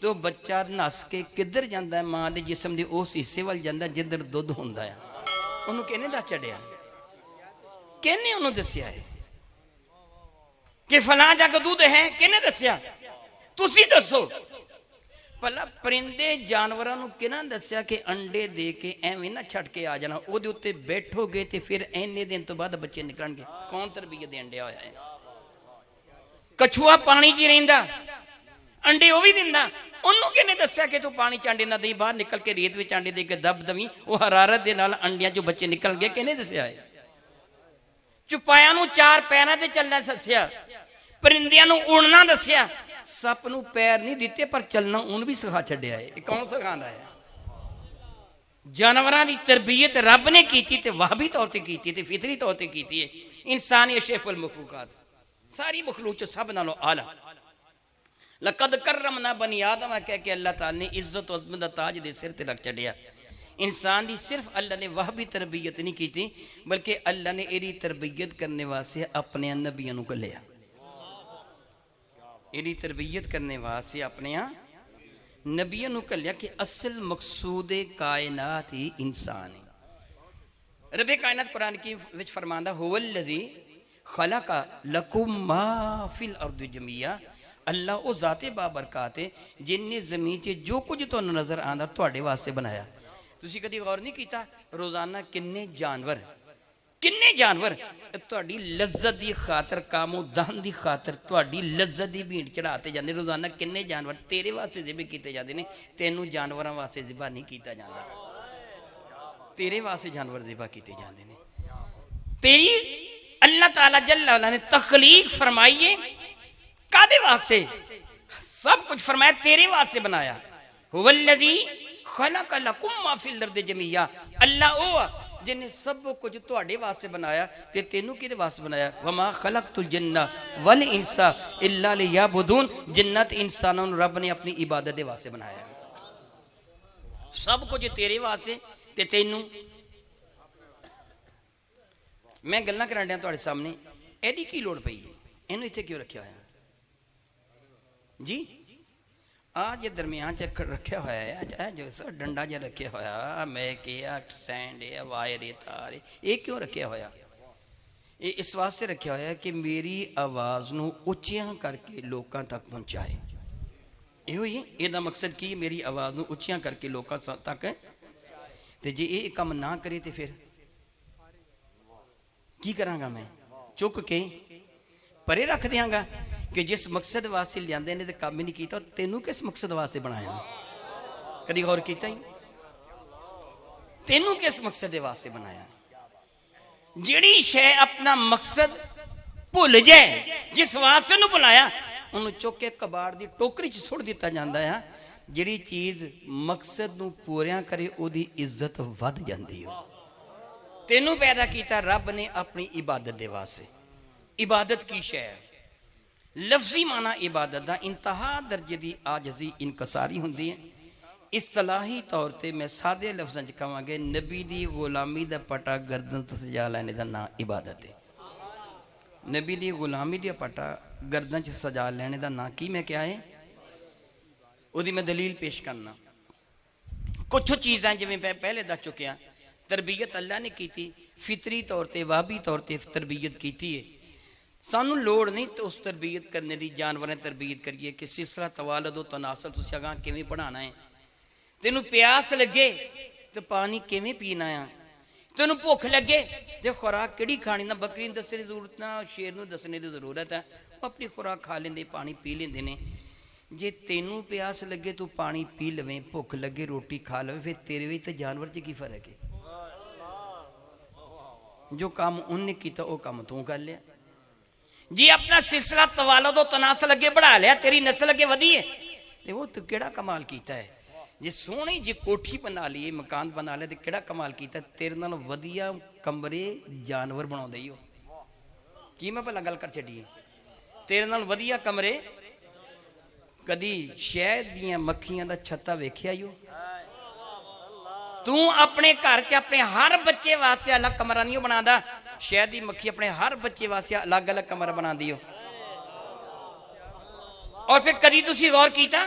تو بچہ نس کے کدھر جاتا ہے؟ ماں دے جسم دے اس حصے وال جاتا ہے جدھر دودھ ہوندا ہے. انہوں کہنے دا چڑھیا؟ کہنے انہوں دسیا ہے کہ فلاں جگہ دودھ ہے؟ کہنے دسیا؟ تسی دسو. پہلا پرندے جانوراں کہنا دسیا کہ انڈے دے کے ایویں نہ چھٹ کے آ جانا، او دے اوتے بیٹھو گے تے پھر اینے دن تو بعد بچے نکلن گے. کون تربیت دین ڈیا ہویا ہے؟ کچھوا پانی چ رہندا، انڈے وہ بھی دیندا. انہوں کہنے دسیا کہ تو پانی چانڈے نہ دیں، باہر نکل کے ریت وچ انڈے دے کے دب دویں، وہ حرارت دے نال انڈیاں جو بچے نکل گئے. کہنے دسیا ہے؟ چپایاں نو 4 پیراں تے چلنا دسیا، پرندیاں نو اڑنا دسیا، سپ نو پیر نہیں دیتے پر چلنا ان بھی سکھا چھڈیا ہے. یہ کون سکھاندا ہے؟ جانوراں دی تربیت رب نے کیتی تے وہابی طور تے کیتی تے فطری طور تے کیتی ہے. انسان اشرف المخلوقات، ساری مخلوق چ سب نالوں اعلی. لقد کرمنا بنی آدم کہہ کے اللہ تعالی نے عزت و عظمت دا تاج دے سر تے رکھ چھڈیا. انسان دی صرف اللہ نے وہابی تربیت نہیں کیتی بلکہ اللہ نے ایری تربیت کرنے واسطے اپنے نبیوں کو لیا. ایری تربیت کرنے واسطے اپنے نبیوں کو لیا کہ اصل مقصود کائنات ہی انسان ہے. رب کائنات قرآن کی وچ فرماندا هو الذی خلق لکم ما فی الارض جميعا. اللہ او ذات بابرکات ہے جن نے زمین تے جو کچھ تو نظر آندا تواڈے واسطے بنایا. تسی کدی غور نہیں کیتا روزانہ کنے جانور تواڈی لذت دی خاطر کام و دہن دی خاطر تواڈی لذت دی بھیڑ چڑھاتے جاندے. روزانہ کنے جانور تیرے واسطے ذبح کیتے جاندے نے، تینوں جانوراں واسطے ذبح نہیں کیتا جاندا. تیرے واسطے جانور ذبح کیتے جاندے نے. تیری اللہ تعالی جل وعلا نے تخلیق فرمائی ہے کادے واسطے؟ سب کچھ فرمایا تیرے واسطے بنایا. هو الذی خلق لکم ما فی الارض جميعا. اللہ او جن نے سب کچھ تواڈے واسطے بنایا تے تینوں کدے واسطے بنایا؟ وما خلقت الجن والانس الا لیعبدون. جنت انسانوں رب نے اپنی عبادت دے واسطے بنایا. سب کچھ تیرے واسطے تے تینوں. میں گلاں کرن ڈیا تواڈے سامنے، ایڈی کی لوڑ پئی ہے؟ اینوں ایتھے کیوں رکھیا ہویا جی؟ آج یہ درمیان چ رکھیا ہوا ہے جو ڈنڈا جا رکھیا ہوا، میں کیا سٹینڈ ہے، وائر ہے، تار ہے، یہ کیوں رکھیا ہوا؟ یہ اس واسطے رکھیا ہوا ہے کہ میری آواز نو اچیاں کر کے لوکاں تک پہنچائے. یہ ہوئی یہ دا مقصد کی میری آواز نو اچیاں کر کے لوکاں تک. تے جی یہ کام نہ کرے تے پھر کی کراں گا؟ میں چک کے پرے رکھ دیاں گا کہ جس مقصد واسطے لیاندے نے تے کام ہی نہیں کیتا. تینوں کس مقصد واسطے بنایا؟ کدی غور کیتا ہی؟ تینوں کس مقصد واسطے بنایا؟ جیڑی شے اپنا مقصد بھول جائے، جس واسطے نو بنایا انہوں چک کے کباڑ دی ٹوکری چ سٹ دیتا جاندا ہے. جیڑی چیز مقصد نو پوریاں کرے او دی عزت ود جاندی ہو. تینوں پیدا کیتا رب نے اپنی عبادت دے واسطے. عبادت کی شے ہے؟ لفظی معنی عبادت دا انتہا درجے دی عاجزی انکساری ہوندی ہے. اصطلاحی طور تے میں سادے لفظاں چ کہاں گے نبی دی غلامی دا پٹا گردن تے سجا لینے دا نام عبادت ہے. نبی دی غلامی دا پٹا گردن چ سجا لینے دا نام کی میں کیا ہے؟ او دی میں دلیل پیش کرنا. کچھ چیزاں جو میں پہلے دس چکیا، تربیت اللہ نے کیتی، فطری طور تے وہابی طور تے تربیت کیتی ہے. سانو لوڑ نہیں تو اس تربیت کرنے دی جانور تربیت کریے کہ سلسلہ توالد و تناسل تسی اگاں کیویں پڑھانا ہے. تینوں پیاس لگے تو پانی کیویں پینا ہے، تینوں بھوک لگے تے خوراک کیڑی کھانی، نہ بکری دسنے دی ضرورت نہ شیر نو دسنے دی ضرورت ہے. وہ اپنی خوراک کھا لیندے، پانی پی لیندے نے. جے تینوں پیاس لگے تو پانی پی لویں، بھوک لگے روٹی کھا لویں، پھر تیرے وچ تے جانور چ کی فرق ہے؟ جو کام ان نے کیتا وہ کام تو کر لیا. جی اپنا سلسلہ توالد و تناسل اگے بڑھا لیا، تیری نسل اگے ودی ہے، تے وہ تو کیڑا کمال کیتا ہے؟ جی سونی جی کوٹھی بنا لیے، مکان بنا لے، تے کیڑا کمال کیتا ہے؟ تیرے نال ودیا کمرے جانور بناوندے ہی ہو. کی میں پہلا گل کر چھڈی ہے؟ تیرے نال ودیا کمرے کدی شہد دیاں مکھیاں دا چھتا ویکھیا ہی ہو؟ تو اپنے گھر چ اپنے ہر بچے واسطے الگ کمرہ نہیں بنادا، شہد دی مکھی اپنے ہر بچے واسطے الگ الگ کمرہ بنا دیو. اور پھر کدی تسی غور کیتا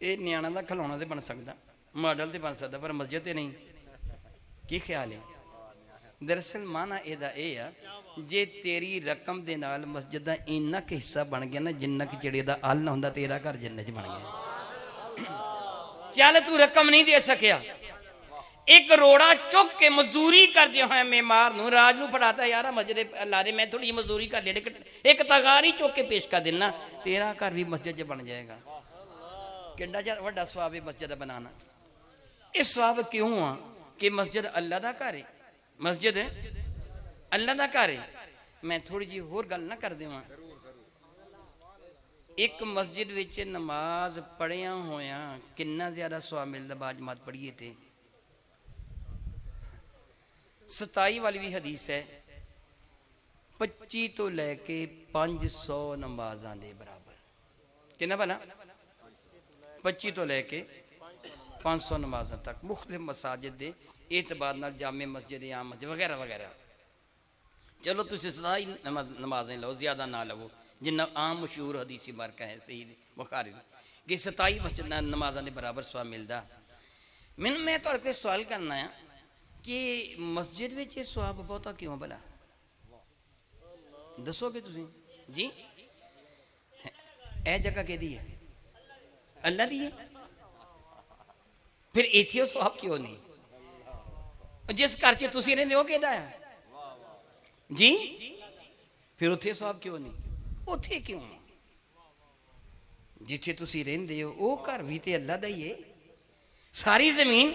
یہ ਨਿਆਣਾ ਦਾ ਖਿਲਾਉਣਾ ਤੇ ਬਣ ਸਕਦਾ, ਮਾਡਲ ਤੇ ਬਣ ਸਕਦਾ, ਪਰ ਮਸਜਿਦ ਤੇ ਨਹੀਂ। ਕੀ ਖਿਆਲ ਹੈ? ਦਰਅਸਲ ਮਾਨਾ ਇਹਦਾ ਇਹ ਆ, ਜੇ ਤੇਰੀ ਰਕਮ ਦੇ ਨਾਲ ਮਸਜਿਦ ਦਾ ਇੰਨਾ ਕੁ ਹਿੱਸਾ ਬਣ ਗਿਆ ਨਾ, ਜਿੰਨਾ ਕਿ ਜਿਹੜੇ ਦਾ ਅੱਲ ਨਾ ਹੁੰਦਾ, ਤੇਰਾ ਘਰ ਜੰਨਤ 'ਚ ਬਣ ਗਿਆ। ਚੱਲ ਤੂੰ ਰਕਮ ਨਹੀਂ ਦੇ ਸਕਿਆ, ਇੱਕ ਰੋੜਾ ਚੁੱਕ ਕੇ ਮਜ਼ਦੂਰੀ ਕਰਦੇ ਹੋਏ ਮੇਮਾਰ ਨੂੰ ਰਾਜ ਨੂੰ ਫੜਾਤਾ, ਯਾਰ ਮਸਜਿਦ ਲਾ ਦੇ, ਮੈਂ ਥੋੜੀ ਮਜ਼ਦੂਰੀ ਕਰ ਲੈ, ਇੱਕ ਤਗਾਰੀ ਚੁੱਕ ਕੇ ਪੇਸ਼ ਕਰ ਦੇਣਾ, ਤੇਰਾ ਘਰ ਵੀ ਮਸਜਿਦ 'ਚ ਬਣ ਜਾਏਗਾ। ਕਿੰਨਾ ਜਿਹਾ ਵੱਡਾ ਸਵਾਬ ਹੈ ਮਸਜਿਦ ਦਾ ਬਣਾਉਣਾ। ਇਹ ਸਵਾਬ ਕਿਉਂ ਆ ਕਿ ਮਸਜਿਦ ਅੱਲਾ ਦਾ ਘਰ ਹੈ, ਮਸਜਿਦ ਅੱਲਾ ਦਾ ਘਰ ਹੈ। ਮੈਂ ਥੋੜੀ ਜਿਹੀ ਹੋਰ ਗੱਲ ਨਾ ਕਰ ਦੇਵਾਂ। ਇੱਕ ਮਸਜਿਦ ਵਿੱਚ ਨਮਾਜ਼ ਪੜ੍ਹਿਆ ਹੋਇਆ ਕਿੰਨਾ ਜ਼ਿਆਦਾ ਸਵਾਬ ਮਿਲਦਾ, ਬਾਜਮਾਤ ਪੜ੍ਹੀਏ ਤੇ। 27 ਵਾਲੀ ਵੀ ਹਦੀਸ ਹੈ, 25 ਤੋਂ ਲੈ ਕੇ 500 ਨਮਾਜ਼ਾਂ ਦੇ ਬਰਾਬਰ। ਕਿੰਨਾ ਭਲਾ? 25 ਤੋਂ ਲੈ ਕੇ 500 ਨਮਾਜ਼ਾਂ ਤੱਕ ਮੁਖਤਲਿਫ ਮਸਾਜਿਦ ਦੇ اعتبار ਨਾਲ, ਜਾਮੇ ਮਸਜਿਦ, ਆਮ ਮਸਜਿਦ ਵਗੈਰਾ ਵਗੈਰਾ। ਚਲੋ ਤੁਸੀਂ 27 ਨਮਾਜ਼ਾਂ ਲਓ, ਜ਼ਿਆਦਾ ਨਾ ਲਵੋ, ਜਿੰਨਾ ਆਮ ਮਸ਼ਹੂਰ ਹਦੀਸੀ ਮਾਰਕਾ ਹੈ ਸਹੀ ਬੁਖਾਰੀ ਕਿ 27 ਮਸਜਿਦ ਨਮਾਜ਼ਾਂ ਦੇ ਬਰਾਬਰ ਸਵਾਬ ਮਿਲਦਾ। ਮੈਂ ਤੁਹਾਡੇ ਕੋਲ ਸਵਾਲ ਕਰਨਾ ਹੈ ਕਿ ਮਸਜਿਦ ਵਿੱਚ ਇਹ ਸਵਾਬ ਬਹੁਤਾ ਕਿਉਂ ਭਲਾ? ਦੱਸੋਗੇ ਤੁਸੀਂ ਜੀ? ਇਹ ਜਗ੍ਹਾ ਕਿਹਦੀ ਹੈ? ਅੱਲਾ ਦੀ ਹੈ। ਫਿਰ ਇੱਥੇ ਉਹ ਸਵਾਬ ਕਿਉਂ ਨਹੀਂ? ਜਿਸ ਘਰ 'ਚ ਤੁਸੀਂ ਰਹਿੰਦੇ ਹੋ ਕਿਹਦਾ ਹੈ ਜੀ? ਫਿਰ ਉੱਥੇ ਸਵਾਬ ਕਿਉਂ ਨਹੀਂ? ਉੱਥੇ ਕਿਉਂ? ਜਿੱਥੇ ਤੁਸੀਂ ਰਹਿੰਦੇ ਹੋ ਉਹ ਘਰ ਵੀ ਤੇ ਅੱਲਾ ਦਾ ਹੀ ਹੈ। ਸਾਰੀ ਜ਼ਮੀਨ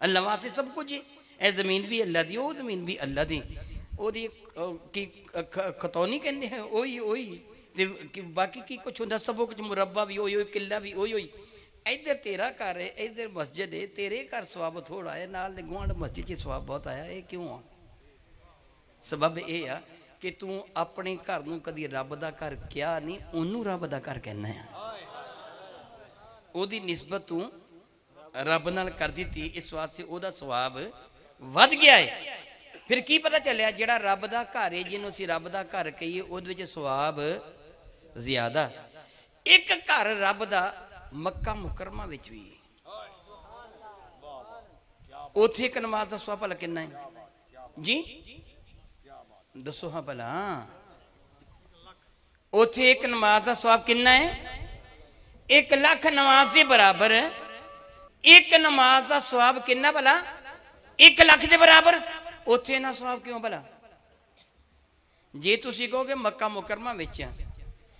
ਅੱਲਾ ਵਾਸਤੇ ਸਭ ਕੁਝ ਹੈ। ਇਹ ਜ਼ਮੀਨ ਵੀ ਅੱਲਾ ਦੀ, ਉਹ ਜ਼ਮੀਨ ਵੀ ਅੱਲਾ ਦੀ। ਉਹਦੀ ਕੀ ਖਤੌਨੀ ਕਹਿੰਦੇ ਹੈ, ਉਹੀ ਤੇ ਬਾਕੀ ਕੀ ਕੁਛ ਹੁੰਦਾ, ਸਭੋ ਕੁਝ ਮੁਰੱਬਾ ਵੀ ਉਹੀ, ਕਿੱਲਾ ਵੀ ਉਹੀ। ਇੱਧਰ ਤੇਰਾ ਘਰ ਹੈ, ਇੱਧਰ ਮਸਜਿਦ ਹੈ, ਤੇਰੇ ਘਰ ਸਵਾਬ ਥੋੜਾ ਹੈ, ਨਾਲ ਦੇ ਗੁਆਂਢ ਮਸਜਿਦ 'ਚ ਸਵਾਬ ਬਹੁਤ ਆਇਆ। ਇਹ ਕਿਉਂ ਆ? ਸਬਬ ਇਹ ਆ ਕਿ ਤੂੰ ਆਪਣੇ ਘਰ ਨੂੰ ਕਦੀ ਰੱਬ ਦਾ ਘਰ ਕਿਹਾ ਨਹੀਂ, ਉਹਨੂੰ ਰੱਬ ਦਾ ਘਰ ਕਹਿਣਾ ਆ। ਉਹਦੀ ਨਿਸਬਤ ਤੂੰ ਰੱਬ ਨਾਲ ਕਰ ਦਿੱਤੀ, ਇਸ ਵਾਸਤੇ ਉਹਦਾ ਸਵਾਬ ਵੱਧ ਗਿਆ ਹੈ। ਫਿਰ ਕੀ ਪਤਾ ਚੱਲਿਆ? ਜਿਹੜਾ ਰੱਬ ਦਾ ਘਰ ਹੈ, ਜਿਹਨੂੰ ਅਸੀਂ ਰੱਬ ਦਾ ਘਰ ਕਹੀਏ, ਉਹਦੇ ਵਿੱਚ ਸਵਾਬ ਜ਼ਿਆਦਾ। ਇੱਕ ਘਰ ਰੱਬ ਦਾ ਮੱਕਾ ਮੁਕਰਮਾ ਵਿੱਚ ਵੀ, ਉੱਥੇ ਇੱਕ ਨਮਾਜ਼ ਦਾ ਸਵਾਬ ਭਲਾ ਕਿੰਨਾ ਹੈ ਜੀ? ਦੱਸੋ ਹਾਂ ਭਲਾ। ਉੱਥੇ ਇੱਕ ਨਮਾਜ਼ ਦਾ ਸਵਾਬ ਕਿੰਨਾ ਹੈ? 1 ਲੱਖ ਨਮਾਜ਼ ਦੇ ਬਰਾਬਰ। ਇੱਕ ਨਮਾਜ਼ ਦਾ ਸਵਾਬ ਕਿੰਨਾ ਭਲਾ? 1 ਲੱਖ ਦੇ ਬਰਾਬਰ। ਉੱਥੇ ਨਾ ਸਵਾਬ ਕਿਉਂ ਭਲਾ? ਜੇ ਤੁਸੀਂ ਕਹੋਗੇ ਮੱਕਾ ਮੁਕਰਮਾ ਵਿੱਚ,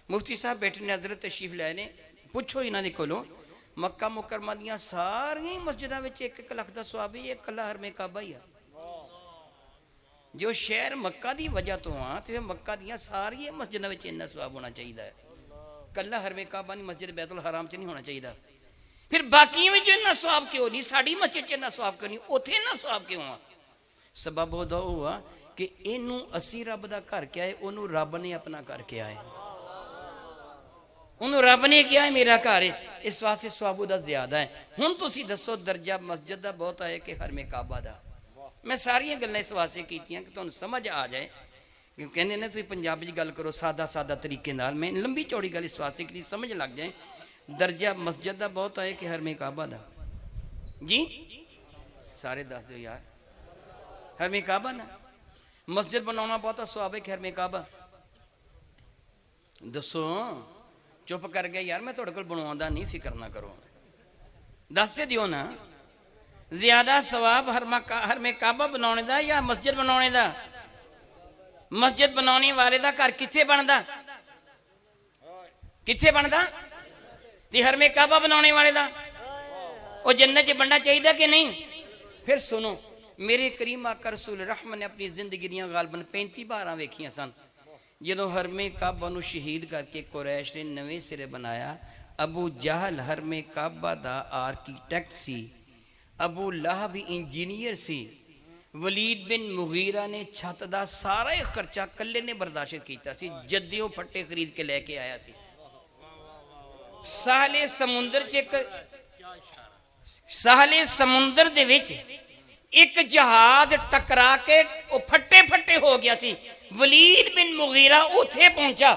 ਮੁਫਤੀ ਸਾਹਿਬ ਬੈਠੇ ਨੇ, ਹਜ਼ਰਤ ਤਸ਼ਰੀਫ ਲੈ ਨੇ, ਪੁੱਛੋ ਇਹਨਾਂ ਦੇ ਕੋਲੋਂ, ਮੱਕਾ ਮੁਕਰਮਾ ਦੀਆਂ ਸਾਰੀਆਂ ਮਸਜਿਦਾਂ ਵਿੱਚ 1 ਲੱਖ ਦਾ ਸਵਾਬ ਹੀ, ਇਕੱਲਾ ਹਰਮੇ ਕਾਬਾ ਹੀ ਆ। ਜੋ ਸ਼ਹਿਰ ਮੱਕਾ ਦੀ ਵਜ੍ਹਾ ਤੋਂ ਆ, ਤੇ ਮੱਕਾ ਦੀਆਂ ਸਾਰੀਆਂ ਮਸਜਿਦਾਂ ਵਿੱਚ ਇੰਨਾ ਸਵਾਬ ਹੋਣਾ ਚਾਹੀਦਾ ਹੈ। ਕੱਲਾ ਹਰਮੇ ਕਾਬਾ ਨਹੀਂ, ਮਸਜਿਦ ਬੈਤੁਲ ਹਰਾਮ 'ਚ ਨਹੀਂ ਹੋਣਾ ਚਾਹੀਦਾ। ਫਿਰ ਬਾਕੀਆਂ ਵਿੱਚ ਇੰਨਾ ਸਵਾਬ ਕਿਉਂ ਨਹੀਂ? ਸਾਡੀ ਮਸਜਿਦ 'ਚ ਇੰਨਾ ਸਵਾਬ ਕਿਉਂ ਨਹੀਂ? ਉੱਥੇ ਇੰਨਾ ਸਵਾਬ ਕਿਉਂ ਆ? ਸਬਬ ਉਹਦਾ ਉਹ ਆ ਕਿ ਇਹਨੂੰ ਅਸੀਂ ਰੱਬ ਦਾ ਘਰ ਕਿਹਾ ਹੈ, ਉਹਨੂੰ ਰੱਬ ਨੇ ਆਪਣਾ ਘਰ ਕਿਹਾ ਹੈ। ਉਹਨੂੰ ਰੱਬ ਨੇ ਕਿਹਾ ਹੈ ਮੇਰਾ ਘਰ ਹੈ, ਇਸ ਵਾਸਤੇ ਸਵਾਬ ਉਹਦਾ ਜ਼ਿਆਦਾ ਹੈ। ਹੁਣ ਤੁਸੀਂ ਦੱਸੋ, ਦਰਜਾ ਮਸਜਿਦ ਦਾ ਬਹੁਤ ਹੈ ਕਿ ਹਰਮੇ ਕਾਬਾ ਦਾ? ਮੈਂ ਸਾਰੀਆਂ ਗੱਲਾਂ ਇਸ ਵਾਸਤੇ ਕੀਤੀਆਂ ਕਿ ਤੁਹਾਨੂੰ ਸਮਝ ਆ ਜਾਏ। ਕਿ ਕਹਿੰਦੇ ਨੇ ਤੁਸੀਂ ਪੰਜਾਬੀ 'ਚ ਗੱਲ ਕਰੋ ਸਾਦਾ ਤਰੀਕੇ ਨਾਲ। ਮੈਂ ਲੰਬੀ ਚੌੜੀ ਗੱਲ ਇਸ ਵਾਸਤੇ ਕੀਤੀ, ਸਮਝ ਲੱਗ ਜਾਏ। ਦਰਜਾ ਮਸਜਿਦ ਦਾ ਬਹੁਤ ਹੈ ਕਿ ਹਰਮੇ ਕਾਬਾ ਦਾ ਜੀ? ਸਾਰੇ ਦੱਸ ਦਿਓ ਯਾਰ। ਹਰਮੇ ਕਾਬਾ ਦਾ ਮਸਜਿਦ ਬਣਾਉਣਾ ਬਹੁਤਾ ਸਵਾਬ ਹੈ ਕਿ ਹਰਮੇ ਕਾਬਾ? ਦੱਸੋ। ਚੁੱਪ ਕਰ ਗਏ ਯਾਰ, ਮੈਂ ਤੁਹਾਡੇ ਕੋਲ ਬਣਵਾਉਂਦਾ ਨਹੀਂ, ਫਿਕਰ ਨਾ ਕਰੋ, ਦੱਸ ਦਿਓ ਨਾ। ਜ਼ਿਆਦਾ ਸਵਾਬ ਹਰਮੇ ਕਾਬਾ ਬਣਾਉਣੇ ਦਾ ਜਾਂ ਮਸਜਿਦ ਬਣਾਉਣੇ ਦਾ? ਮਸਜਿਦ ਬਣਾਉਣੇ ਵਾਲੇ ਦਾ ਘਰ ਕਿੱਥੇ ਬਣਦਾ? ਕਿੱਥੇ ਬਣਦਾ? ਤੇ ਹਰਮੇ ਕਾਬਾ ਬਣਾਉਣੇ ਵਾਲੇ ਦਾ ਉਹ ਜੰਨਤ 'ਚ ਬਣਨਾ ਚਾਹੀਦਾ ਕਿ ਨਹੀਂ? ਫਿਰ ਸੁਣੋ, ਮੇਰੇ ਕਰੀਮ ਆਕਾ ਰਸੂਲ ਰਹਿਮਤ ਨੇ ਆਪਣੀ ਜ਼ਿੰਦਗੀ ਦੀਆਂ ਗਾਲਬਨ 35 ਵਾਰਾਂ ਵੇਖੀਆਂ ਸਨ। ਜਦੋਂ ਹਰਮੇ ਕਾਬਾ ਨੂੰ ਸ਼ਹੀਦ ਕਰਕੇ ਕੁਰੈਸ਼ ਨੇ ਨਵੇਂ ਸਿਰੇ ਬਣਾਇਆ, ਅਬੂ ਜਹਲ ਹਰਮੇ ਕਾਬਾ ਦਾ ਆਰਕੀਟੈਕਟ ਸੀ, ਅਬੂ ਲਾਹਬ ਇੰਜੀਨੀਅਰ ਸੀ, ਵਲੀਦ ਬਿਨ ਮੁਗੀਰਾ ਨੇ ਛੱਤ ਦਾ ਸਾਰਾ ਹੀ ਖਰਚਾ ਇਕੱਲੇ ਨੇ ਬਰਦਾਸ਼ਤ ਕੀਤਾ ਸੀ, ਜੱਦਿਓਂ ਫੱਟੇ ਖਰੀਦ ਕੇ ਲੈ ਕੇ ਆਇਆ ਸੀ। ਸਾਹਲੇ ਸਮੁੰਦਰ 'ਚ ਸਾਹਲੇ ਸਮੁੰਦਰ ਦੇ ਵਿੱਚ ਇੱਕ ਜਹਾਜ਼ ਟਕਰਾ ਕੇ ਉਹ ਫੱਟੇ ਹੋ ਗਿਆ ਸੀ। ਵਲੀਦ ਬਿਨ ਮੁਗੀਰਾ ਉੱਥੇ ਪਹੁੰਚਾ,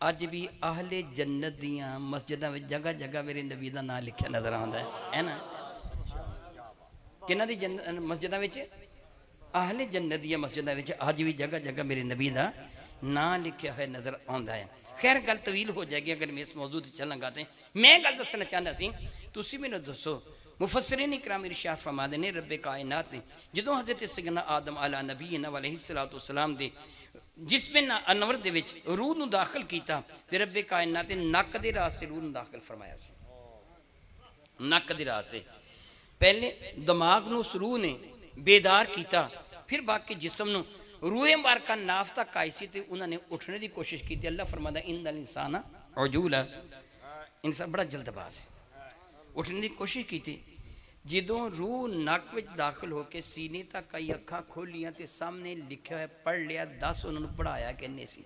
اج بھی اہل جنت دیاں مسجداں وچ جگہ جگہ میرے نبی دا نام لکھیا نظر آندا ہے نا؟ کنہاں دی مسجداں وچ؟ اہل جنت دیاں مسجداں وچ اج بھی جگہ جگہ میرے نبی دا نام لکھیا ہوئے نظر آندا ہے۔ خیر گل طویل ہو جائے گی اگر میں اس موضوع تے چلن گا تے میں گل دسنا چاہندا سی، تسی مینوں دسو مفسرین اکرام ارشاد فرماتے ہیں رب کائنات نے جدوں حضرت سیدنا آدم علیہ نبینا علیہ الصلوۃ والسلام دے جسم انور دے وچ روح نو داخل کیتا تے رب کائنات نے نک دے راہ سے روح نو داخل فرمایا سی۔ نک دے راہ سے پہلے دماغ نو اس روح نے بیدار کیتا، پھر باقی جسم نو روح مبارکہ ناف تک آئی سی تے انہوں نے اٹھنے دی کوشش کی تے اللہ فرماتا ان الانسان عجولا، انسان بڑا جلد باز ہے، اٹھنے دی کوشش کی تھی۔ جدوں روح نک وچ داخل ہو کے سینے تک آئی اکھاں کھولیاں تے سامنے لکھا ہے پڑھ لیا، 10 انہوں نے پڑھایا کہنے سی،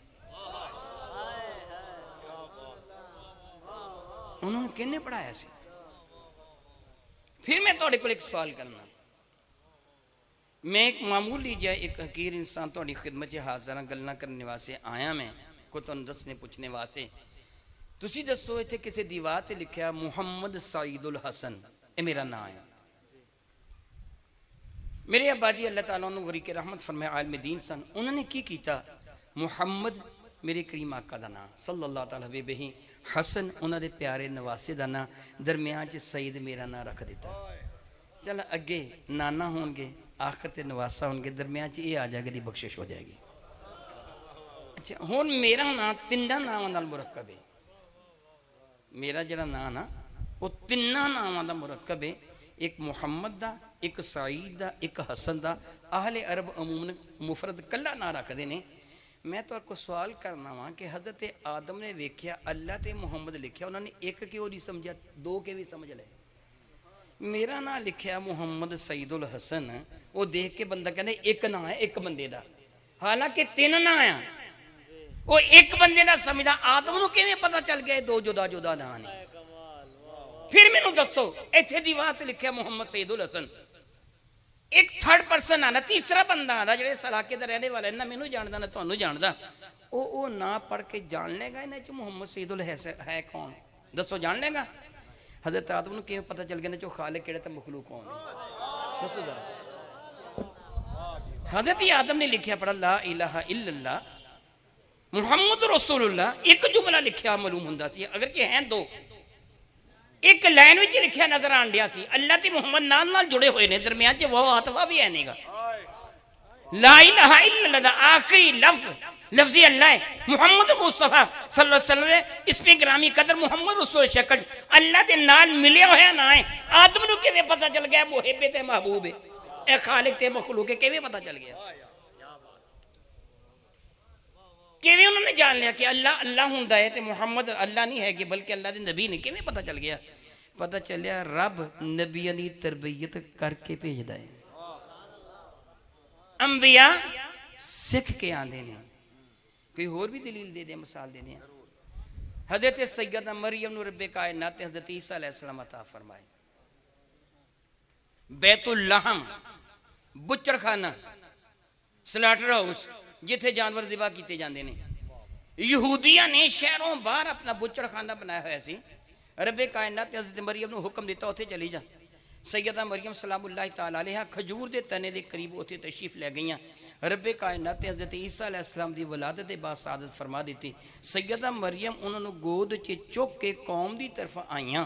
انہوں نے کہنے پڑھایا سی۔ پھر میں توڑے کو ایک سوال کرنا، میں ایک معمولی جا ایک حقیر انسان توڑی خدمت حاضرہ گلنا کرنے واسے آیا میں کو تن دسنے پوچھنے واسے، تسی دسو ایتھے کسی دیوار تے لکھیا محمد سعید الحسن، اے میرا نام ہے۔ میرے ابا جی اللہ تعالیٰ نے غریق رحمت فرمائے عالم دین سن، انہوں نے کی کیتا محمد میرے کریم آقا دا نام صلی اللہ تعالیٰ بہی، حسن انہوں دے پیارے نواسے دا نام، درمیان چ سعید میرا نام رکھ دیتا۔ چل اگے نانا ہون گے، آخر تے نواسا ہون گے، درمیان چ یہ آ جائے گا دی بخشش ہو جائے گی۔ اچھا ہون میرا نام تندہ نام نال مرکب ہے، میرا جڑا نام نا وہ تنہ نام دا مرکب ہے، ایک محمد دا، ایک سعید دا، ایک حسن دا۔ اہل عرب عموماً مفرد کلا نہ رکھ دینے۔ میں تو آپ کو سوال کرنا ہوں کہ حضرت آدم نے ویکھیا اللہ تے محمد لکھیا، انہوں نے ایک کیوں نہیں سمجھا، دو کے بھی سمجھ لے۔ میرا نام لکھیا محمد سعید الحسن، وہ دیکھ کے بندہ کہنے ایک نام ہے ایک بندے دا، حالانکہ تین نام ہے، وہ ایک بندے دا سمجھا۔ آدم نو کیویں پتہ چل گیا دو جدا جدا نام نے؟ پھر میں نو دسو ایتھے دیوار تے لکھیا محمد سعید الحسن، ایک تھرڈ پرسن آنا، تیسرا بندہ آنا جڑے اس علاقے دا رہنے والا ہے، نہ مینوں جاندا نہ تانوں جاندا، او نہ پڑھ کے جان لے گا انہاں چ محمد سعید الحسن ہے کون؟ دسو جان لے گا؟ حضرت آدم نو کیوں پتہ چل گیا جو خالق کیڑا تے مخلوق کون ہے؟ دسو ذرا۔ حضرت آدم نے لکھیا پڑھا لا الہ الا اللہ محمد رسول اللہ، ایک جملہ لکھیا معلوم ہوندا سی، اگرچہ ہیں دو، ایک لائن وچ لکھیا نظر آن ڈیا سی، اللہ تے محمد نال جڑے ہوئے نے، درمیان چ وہ عاطفہ بھی ہے نہیں گا۔ لا الہ الا اللہ دا آخری لفظ اللہ ہے، محمد مصطفیٰ صلی اللہ علیہ وسلم اس پہ گرامی قدر محمد رسول شکل اللہ دے نال ملیا ہویا نہ ہے۔ آدم نو کیویں پتہ چل گیا محب تے محبوب ہے، اے خالق تے مخلوق ہے، کیویں پتہ چل گیا؟ کیویں انہوں نے جان لیا کہ اللہ اللہ ہوندا ہے تے محمد اللہ نہیں ہے کہ بلکہ اللہ دے نبی نے؟ کیویں پتہ چل گیا؟ پتہ چلیا رب نبیاں دی تربیت کر کے بھیجدا ہے، انبیاء سکھ کے آندے نے۔ کوئی اور بھی دلیل دے دیں، مثال دے دیں۔ حضرت سیدہ مریم نو رب کائنات حضرت عیسیٰ علیہ السلام عطا فرمائے، بیت اللحم بچڑ خانہ، سلاٹر ہاؤس جتھے جانور ذبح کیتے جاندے نے، یہودیاں نے شہروں باہر اپنا بچڑ خانہ بنایا ہوا سی۔ رب کائنات حضرت مریم نو حکم دیتا اوتھے چلی جا۔ سیدہ مریم سلام اللہ تعالی علیہ کھجور دے تنے دے قریب اوتھے تشریف لے گئیاں۔ رب کائنات حضرت عیسیٰ علیہ السلام دی ولادت با سعادت فرما دیتی۔ سیدہ مریم انہوں نے گود چ چک کے قوم دی طرف آئیاں۔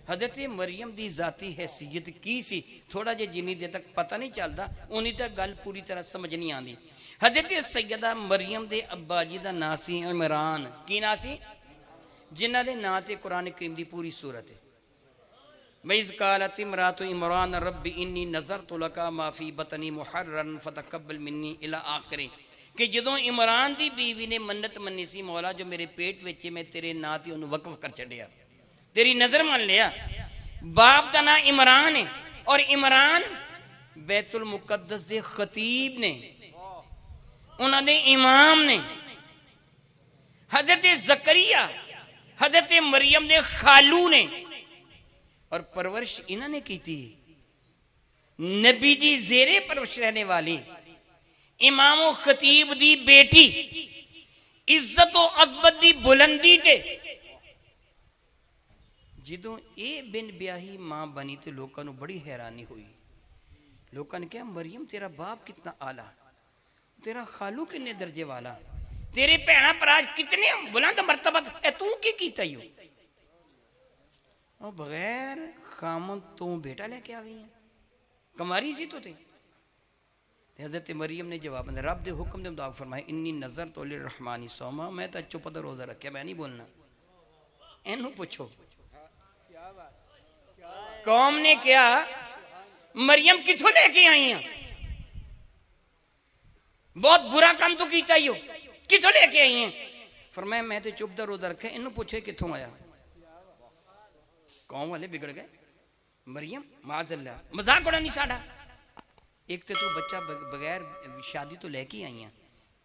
حضرت مریم دی ذاتی حیثیت کی سی تھوڑا جے جنی دے تک پتہ نہیں چلدا، انہی تک گل پوری طرح سمجھ نہیں آندی۔ حضرت سیدہ مریم دے ابا جی دا نام سی عمران، کی نام سی؟ جنہ دے نام تے قرآن کریم دی پوری سورت ہے۔ وَإِذْ قَالَتِ امْرَأَتُ عِمْرَانَ رَبِّ إِنِّي نَذَرْتُ لَكَ مَا فِي بَطْنِي مُحَرَّرًا فَتَقَبَّلْ مِنِّي إِلَىٰ آخِرِ، کہ جدوں عمران دی بیوی نے منت منی سی مولا جو میرے پیٹ وچ میں تیرے نام تے انہوں وقف کر چھڈیا، تیری نظر مان لیا۔ باپ دا نام عمران ہے اور عمران بیت المقدس دے خطیب نے، انہوں نے امام نے۔ حضرت زکریا حضرت مریم نے خالو نے، اور پرورش انہوں نے کی تھی نبی دی زیرے پرورش رہنے والی امام و خطیب دی بیٹی عزت و عظمت دی بلندی تے جدوں اے بن بیاہی ماں بنی تے لوکاں نو بڑی حیرانی ہوئی. لوکاں نے کہا مریم تیرا باپ کتنا اعلیٰ، تیرا خالو کتنے درجے والا، تیرے بھیڑاں بھرا کتنے بلند مرتبہ، اے تو کی کیتا ہی ہو؟ اور بغیر خامن تو بیٹا لے کے آ گئی ہیں، کماری سی تو تھے. حضرت مریم نے جواب دیا رب دے حکم دے مطابق فرمایا انی نظر تو للرحمانی صوما، میں تو چپ دا روزہ رکھیا، میں نہیں بولنا. اینو پوچھو قوم نے کیا مریم کتھوں لے کے آئی ہیں، بہت برا کام تو کیتا ہی ہو، کتھوں لے کے آئی ہیں؟ فرمایا میں تو چپ دا روزہ رکھیا. اینو پوچھے کتھوں آیا؟ قوم والے بگڑ گئے. مریم معاذ اللہ مذاق اڑا نہیں ساڑا، ایک تو بچہ بغیر شادی تو لے کے آئی ہیں،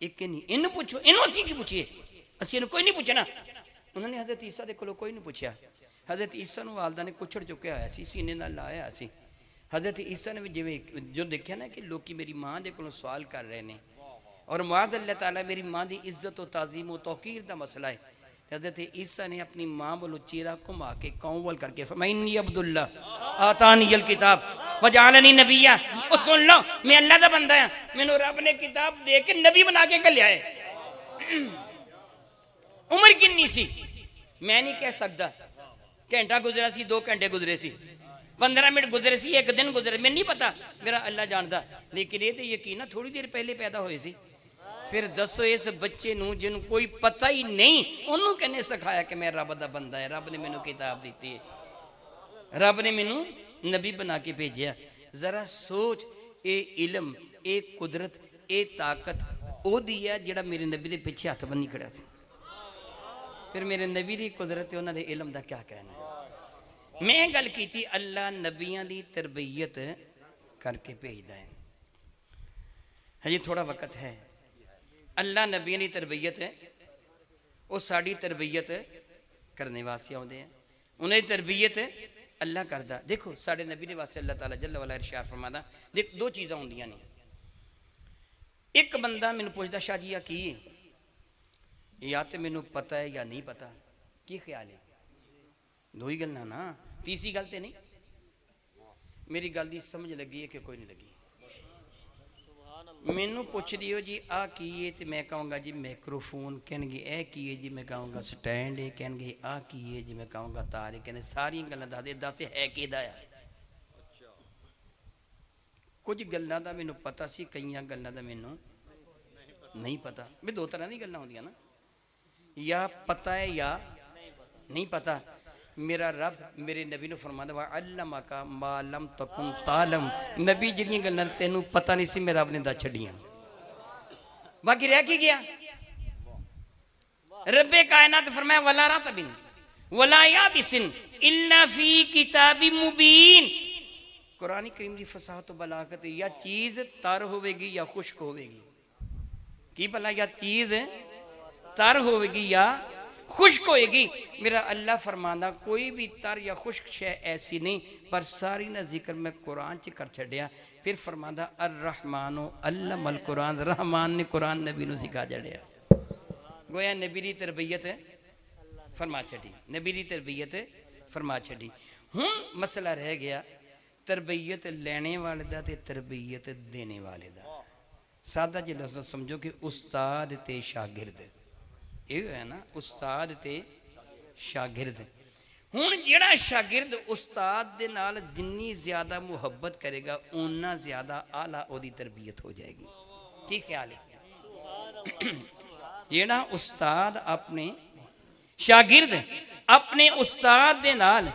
ایک کہ نہیں انہوں پوچھو، انہوں اسی کی پوچھئے، اسی انہوں کوئی نہیں پوچھنا. انہوں نے حضرت عیسیٰ دے کلو کوئی نہیں پوچھیا. حضرت عیسیٰ نو والدہ نے کچھڑ چکے آیا سی، سینے نہ لایا سی. حضرت عیسیٰ نے بھی جو دیکھا نا کہ لوکی میری ماں دے کلو سوال کر رہے ہیں اور معاذ اللہ تعالیٰ میری ماں دی عزت و تعظیم و توقیر دا مسئلہ ہے. حضرت عیسیٰ نے اپنی ماں بولو چیرہ کم آ کے قوم کر کے فرمایا انی عبداللہ آتانی الکتاب وجعلنی نبیہ. اور سن لو میں اللہ دا بندہ ہوں، میں نے رب نے کتاب دے کے نبی بنا کے کلیا ہے. عمر کنی سی میں نہیں کہہ سکتا، گھنٹہ گزرا سی، 2 گھنٹے گزرے سی، 15 منٹ گزرے سی، 1 دن گزرے، میں نہیں پتا، میرا اللہ جانتا. لیکن یہ تو یقینا تھوڑی دیر پہلے پیدا ہوئے سی. پھر دسو اس بچے نو جن کوئی پتہ ہی نہیں انہوں کہنے سکھایا کہ میں رب دا بندہ ہے، رب نے میں نو کتاب دیتی ہے، رب نے میں نو نبی بنا کے بھیجیا. ذرا سوچ اے علم، اے قدرت، اے طاقت او دیا جڑا میرے نبی دے پیچھے ہاتھ بنی کھڑا سی. پھر میرے نبی دی قدرت انہاں دے علم دا کیا کہنا ہے؟ میں گل کی تھی اللہ نبیاں دی تربیت کر کے بھیجدا ہے. ہجی تھوڑا وقت ہے. اللہ نبیاں دی تربیت ہے وہ ساڑی تربیت کرنے واسطے آؤندے ہیں، انہیں تربیت اللہ کردہ. دیکھو ساڑے نبی دے واسطے اللہ تعالیٰ جل وعلا ارشاد فرمادا دیکھ 2 چیزاں ہوندیاں نے. ایک بندہ میں نے پوچھتا شاہ جی کی یا تے میں نے پتہ ہے یا نہیں پتہ، کی خیال ہے؟ 2 ہی گلنا نا، تیسری گل تے نہیں. میری گل دی سمجھ لگی ہے کہ کوئی نہیں لگی؟ میں نے پوچھ دیو جی آ کیے تے میں کہوں گا جی میکروفون، کہن گے اے کیے جی میں کہوں گا سٹینڈ ہے، کہن گے آ کیے جی میں کہوں گا تار ہے، کہنے ساری گلنا دس ہے کہ دایا. کچھ گلنا دا میں نے پتا سی، کئیاں گلنا دا میں نے نہیں پتا. میں 2 طرح نہیں گلنا ہوں دیا نا، یا پتا ہے یا نہیں پتا. میرا رب میرے نبی نے فرمایا وَعَلَّمَكَ مَا لَمْ تَكُنْ تَعْلَمْ. نبی جڑیاں گلاں تینوں پتہ نہیں سی میرا رب نے دا چھڑیاں، باقی رہ کی گیا. رب کائنات فرمایا وَلَا رَطْبٍ وَلَا يَابِسٍ إِلَّا فِي كِتَابٍ مُبِينٍ. قرآن کریم دی فصاحت و بلاغت یا چیز تر ہوئے گی یا خشک ہوئے گی. کی بلا یا چیز تر ہوئے گی یا خشک ہوئے گی. میرا اللہ فرمانا کوئی بھی تر یا خشک شے ایسی نہیں، پر ساری نہ ذکر میں قرآن چ کر چھڑیا. پھر فرمانا الرحمن علم القرآن، رحمان نے قرآن نبی نو سکھا جڑیا. گویا نبی دی تربیت فرما چھڑی، نبی دی تربیت فرما چھڑی. ہن مسئلہ رہ گیا تربیت لینے والے دا تے تربیت دینے والے دا. سادہ جی لفظ سمجھو کہ استاد تے شاگرد، یہ ہے نا استاد تے شاگرد. ہن جڑا شاگرد استاد دے نال جنی زیادہ محبت کرے گا اُنّا زیادہ اعلیٰ او دی تربیت ہو جائے گی. کی خیال ہے؟ جڑا استاد اپنے شاگرد اپنے استاد دے نال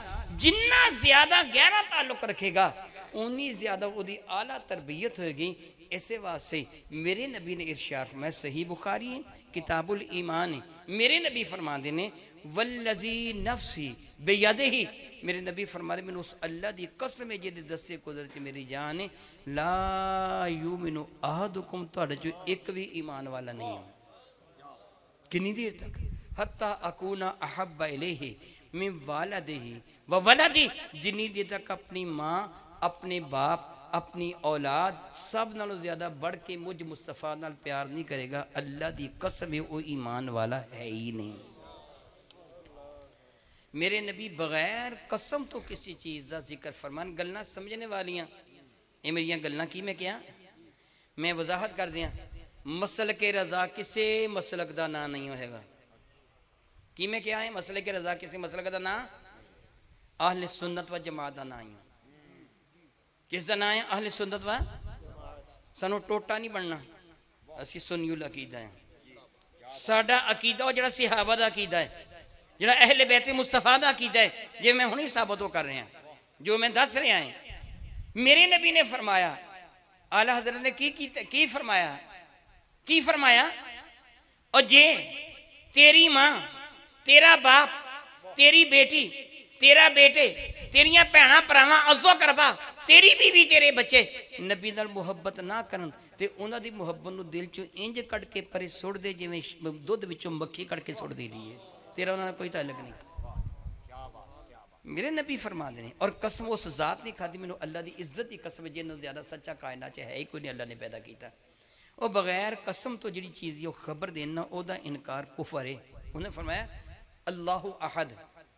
جنہ زیادہ گہرا تعلق رکھے گا اونی زیادہ وہ دی اعلیٰ تربیت ہوئے گی. ایسے واسطے میرے نبی نے ارشاد فرمایا، صحیح بخاری ہے کتاب الایمان ہے، میرے نبی فرماندے نے والذی نفسی بیدہ، میرے نبی فرماندے میں اس اللہ دی قسم ہے جدے دسے قدرت میری جان ہے لا یومن احدکم تہاڈے جو ایک بھی ایمان والا نہیں ہو. کنی دیر تک؟ حتی اکون احب الیہ من والدہ و ولدہ، جنی دیر تک اپنی ماں، اپنے باپ، اپنی اولاد سب نالوں زیادہ بڑھ کے مجھ مصطفیٰ نال پیار نہیں کرے گا، اللہ دی قسم ہے وہ ایمان والا ہے ہی نہیں۔ میرے نبی بغیر قسم تو کسی چیز دا ذکر فرمان، گلنا سمجھنے والیاں یہ میری گلنا کی میں کیا میں وضاحت کر دیا۔ مسلک رضا کسے مسلک دا نا نہیں ہوئے گا، کی میں کیا ہے مسلک رضا کسے مسلک دا نا، اہل سنت و جماعت دا نا ہی کس دا نا ہے، اہل سنت و سانو ٹوٹا نہیں بننا، اسی سنیو العقیدہ ہیں، ساڑا عقیدہ ہو جڑا صحابہ دا عقیدہ ہے، جڑا اہل بیت مصطفیٰ دا عقیدہ ہے، جو میں ہونی ثابت کر رہے ہیں، جو میں دس رہے ہیں۔ میرے نبی نے فرمایا، اعلیٰ حضرت نے کی فرمایا اور جے تیری ماں، تیرا باپ، تیری بیٹی، تیرا بیٹے، تیریاں پہنا پراواں عزو کربا، تیری بیوی تیرے بچے نبی نال محبت نہ کرن تے انہاں دی محبت نو دل چوں انج کٹ کے پرے سڑ دے جویں دودھ وچوں مکھی کٹ کے سڑ دی ہے، تیرا انہاں کوئی تعلق نہیں۔ میرے نبی فرما دے اور قسم اس ذات نہیں کھاتی، میں اللہ دی عزت دی قسم جنوں زیادہ سچا کائنات چ ہے ہی کوئی نہیں اللہ نے پیدا کیتا۔ اور بغیر قسم تو جڑی چیز یہ خبر دینا او دا انکار کفر ہے۔ انہوں نے فرمایا اللہ احد،